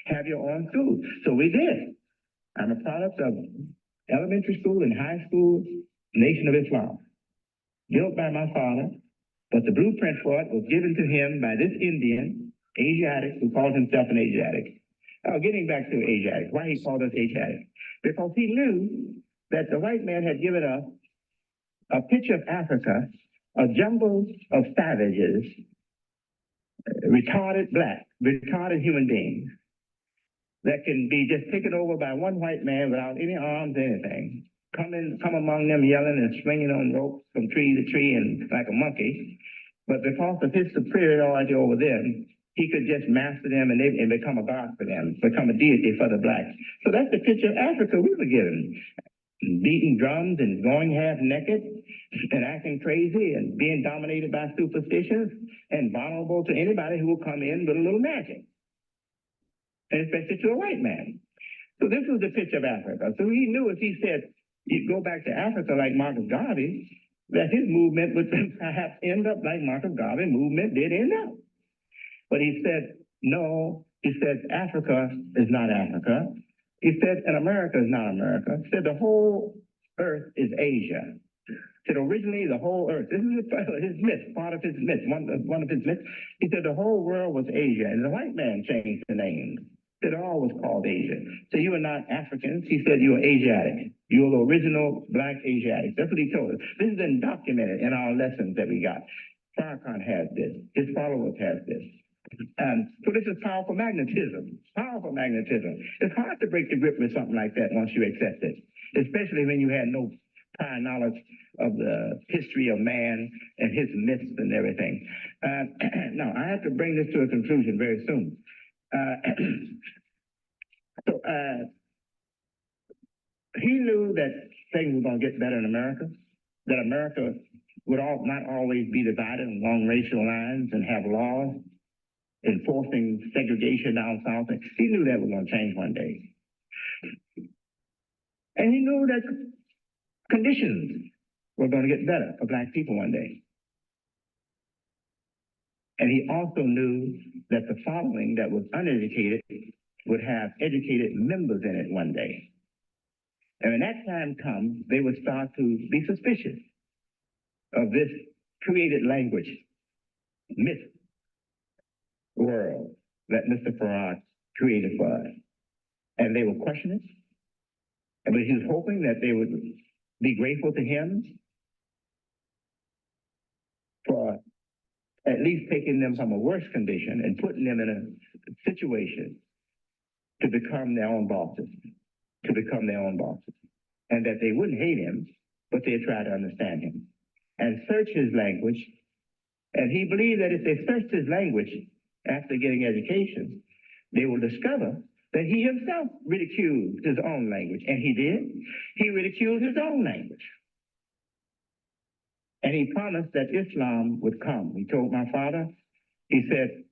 Have your own schools. So we did. I'm a product of elementary school and high school, Nation of Islam, built by my father, but the blueprint for it was given to him by this Indian, Asiatic, who calls himself an Asiatic. Getting back to Asiatic, why he called us Asiatic? Because he knew that the white man had given us a picture of Africa, a jumble of savages, retarded human beings that can be just taken over by one white man without any arms or anything. Come among them yelling and swinging on ropes from tree to tree and like a monkey. But because of his superiority over them, he could just master them and become a god for them, become a deity for the blacks. So that's the picture of Africa we were given. Beating drums and going half naked and acting crazy and being dominated by superstitions and vulnerable to anybody who will come in with a little magic, and especially to a white man. So this was the picture of Africa. So he knew if he said, you go back to Africa like Marcus Garvey, that his movement would perhaps end up like Marcus Garvey's movement did end up. But he said, no, he said, Africa is not Africa. He said, and America is not America. He said, the whole earth is Asia. He said, originally, the whole earth, this is his myth, part of his myth, one of his myths. He said, the whole world was Asia, and the white man changed the name. He said, it all was called Asia. So you are not Africans. He said, you are Asiatic. You are the original black Asiatic. That's what he told us. This is then documented in our lessons that we got. Farrakhan has this. His followers have this. So this is powerful magnetism. Powerful magnetism. It's hard to break the grip with something like that once you accept it, especially when you had no prior knowledge of the history of man and his myths and everything. Now, I have to bring this to a conclusion very soon. He knew that things were going to get better in America, that America would not always be divided along racial lines and have laws enforcing segregation down south. He knew that was going to change one day. And he knew that conditions were going to get better for black people one day. And he also knew that the following that was uneducated would have educated members in it one day. And when that time comes, they would start to be suspicious of this created language, myth world that Mr. Farad created for us. And they would question it. But he was hoping that they would be grateful to him for at least taking them from a worse condition and putting them in a situation to become their own bosses, and that they wouldn't hate him, but they'd try to understand him and search his language. And he believed that if they searched his language after getting education, they will discover that he himself ridiculed his own language. And he did. He ridiculed his own language. And he promised that Islam would come. He told my father, he said,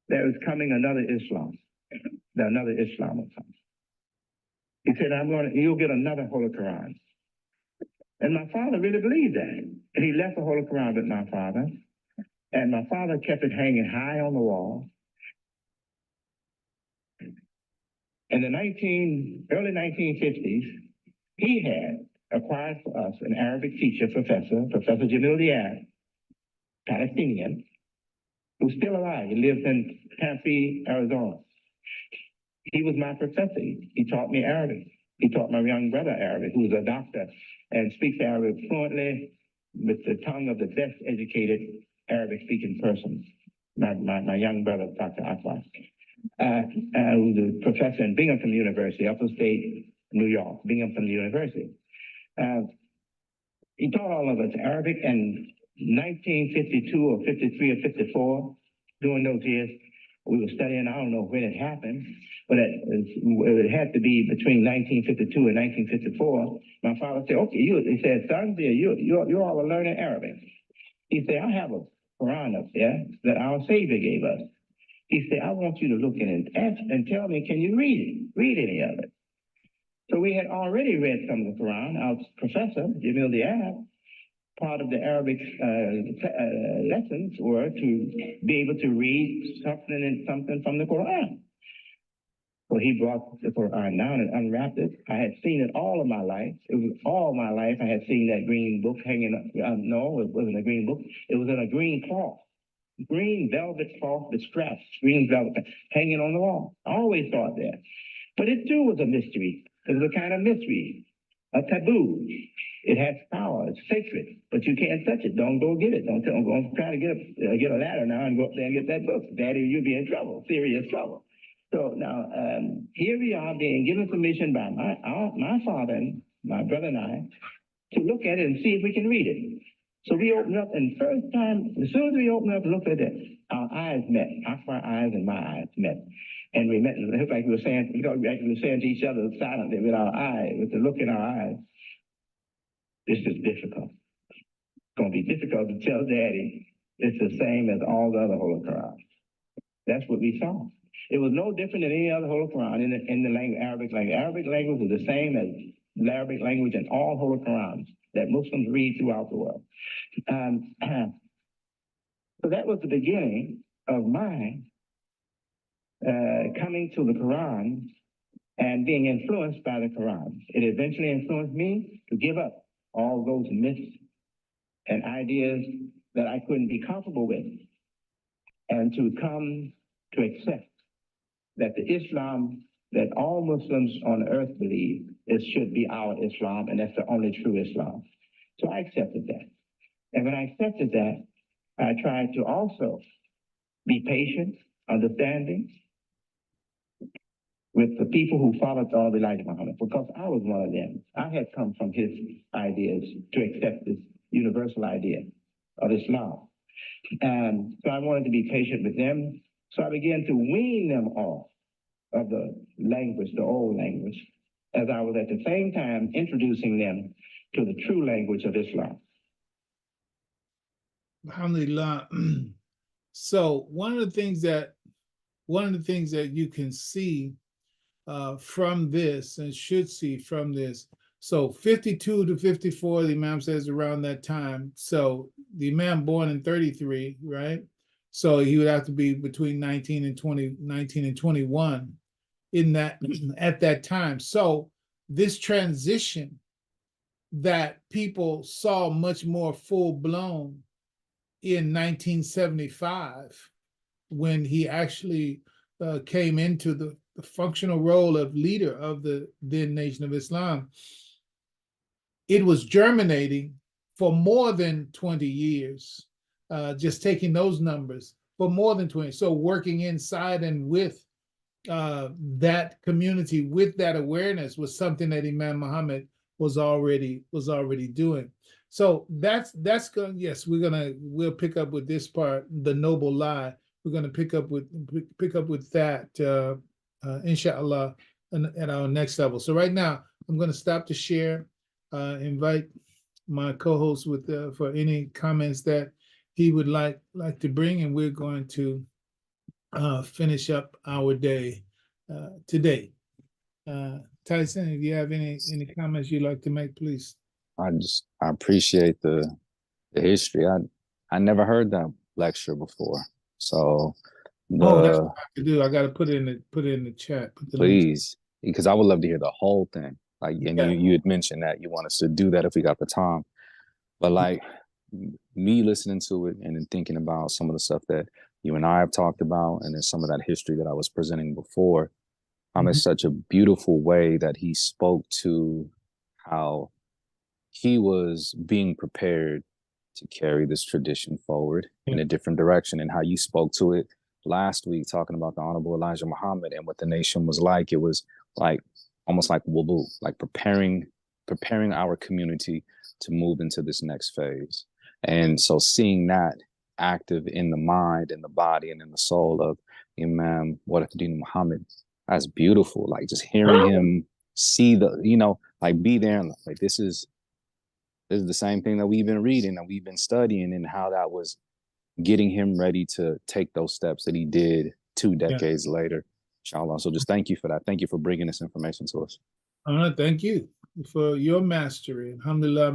there is coming another Islam. Another Islam will come. He said, you'll get another Holy Quran. And my father really believed that. And he left the Holy Quran with my father. And my father kept it hanging high on the wall. In the early 1950s, he had acquired for us an Arabic teacher, Professor Jamil Diab, Palestinian, who's still alive. He lives in Tempe, Arizona. He was my professor. He taught me Arabic. He taught my young brother Arabic, who's a doctor and speaks Arabic fluently with the tongue of the best educated Arabic-speaking person. My young brother, Dr. Akbar, who's a professor in Binghamton University, upstate New York, Binghamton University. He taught all of us Arabic in 1952 or 53 or 54. During those years, we were studying, I don't know when it happened, but it had to be between 1952 and 1954. My father said, okay, he said, son, you all are learning Arabic. He said, I have a Quran up there that our Savior gave us. He said, I want you to look in and tell me, can you read it? Read any of it. So we had already read some of the Quran. Our professor, Jamil Diab, part of the Arabic lessons were to be able to read something from the Quran. So he brought the Quran down and unwrapped it. I had seen it all of my life. It was all my life. I had seen that green book hanging up. No, it wasn't a green book. It was in a green cloth, green velvet cloth with straps, green velvet hanging on the wall. I always thought that. But it too was a mystery. It was a kind of mystery, a taboo. It has power. It's sacred, but you can't touch it. Don't go get it. Don't go try to get a ladder now and go up there and get that book. Daddy, you'll be in trouble, serious trouble. So now here we are being given permission by my father and my brother and I to look at it and see if we can read it. So we opened up, and first time, as soon as we opened up and looked at it, our eyes met. Our eyes and my eyes met. And we met, it looked like we were saying, like we were saying to each other silently with our eyes, with the look in our eyes, this is difficult. It's going to be difficult to tell Daddy it's the same as all the other Holy Quran. That's what we saw. It was no different than any other Holy Quran in the language, Arabic language. Arabic language was the same as the Arabic language in all Holy Qurans that Muslims read throughout the world. So that was the beginning of my coming to the Quran and being influenced by the Quran. It eventually influenced me to give up all those myths and ideas that I couldn't be comfortable with, and to come to accept that the Islam that all Muslims on earth believe should be our Islam, and that's the only true Islam. So I accepted that. And when I accepted that, I tried to also be patient, understanding with the people who followed the Honorable Elijah Muhammad, because I was one of them. I had come from his ideas to accept this universal idea of Islam. And so I wanted to be patient with them. So I began to wean them off of the language, the old language, as I was at the same time introducing them to the true language of Islam. Alhamdulillah. So one of the things that you can see from this and should see from this, so 52 to 54, the Imam says around that time. So the Imam born in 33, right? So he would have to be between 19 and 21 in that at that time. So this transition that people saw much more full blown in 1975, when he actually came into the functional role of leader of the then Nation of Islam, it was germinating for more than 20 years, just taking those numbers, for more than 20. So working inside and with that community, with that awareness, was something that Imam Muhammad was already doing. So that's going. Yes, we'll pick up with this part, the noble lie. We're going to pick up with that, inshallah, at our next level. So right now, I'm going to stop to share. Invite my co-host with for any comments that he would like to bring, and we're going to finish up our day today. Tyson, if you have any comments you'd like to make, please. I appreciate the history. I never heard that lecture before. So that's what I have to do. I got to put it in the chat. Please, because I would love to hear the whole thing. Like, and you had mentioned that you want us to do that if we got the time. But like me listening to it and then thinking about some of the stuff that you and I have talked about, and then some of that history that I was presenting before, it's such a beautiful way that he spoke to how he was being prepared to carry this tradition forward in a different direction, and how you spoke to it last week, talking about the Honorable Elijah Muhammad and what the nation was like. It was like almost like wudu, like preparing our community to move into this next phase. And so seeing that active in the mind and the body and in the soul of Imam Wafiddin Muhammad, that's beautiful. Like just hearing him see the, like be there and like this is the same thing that we've been reading and we've been studying, and how that was getting him ready to take those steps that he did 2 decades later. Inshallah. So just thank you for that. Thank you for bringing this information to us. I want to thank you for your mastery. Alhamdulillah.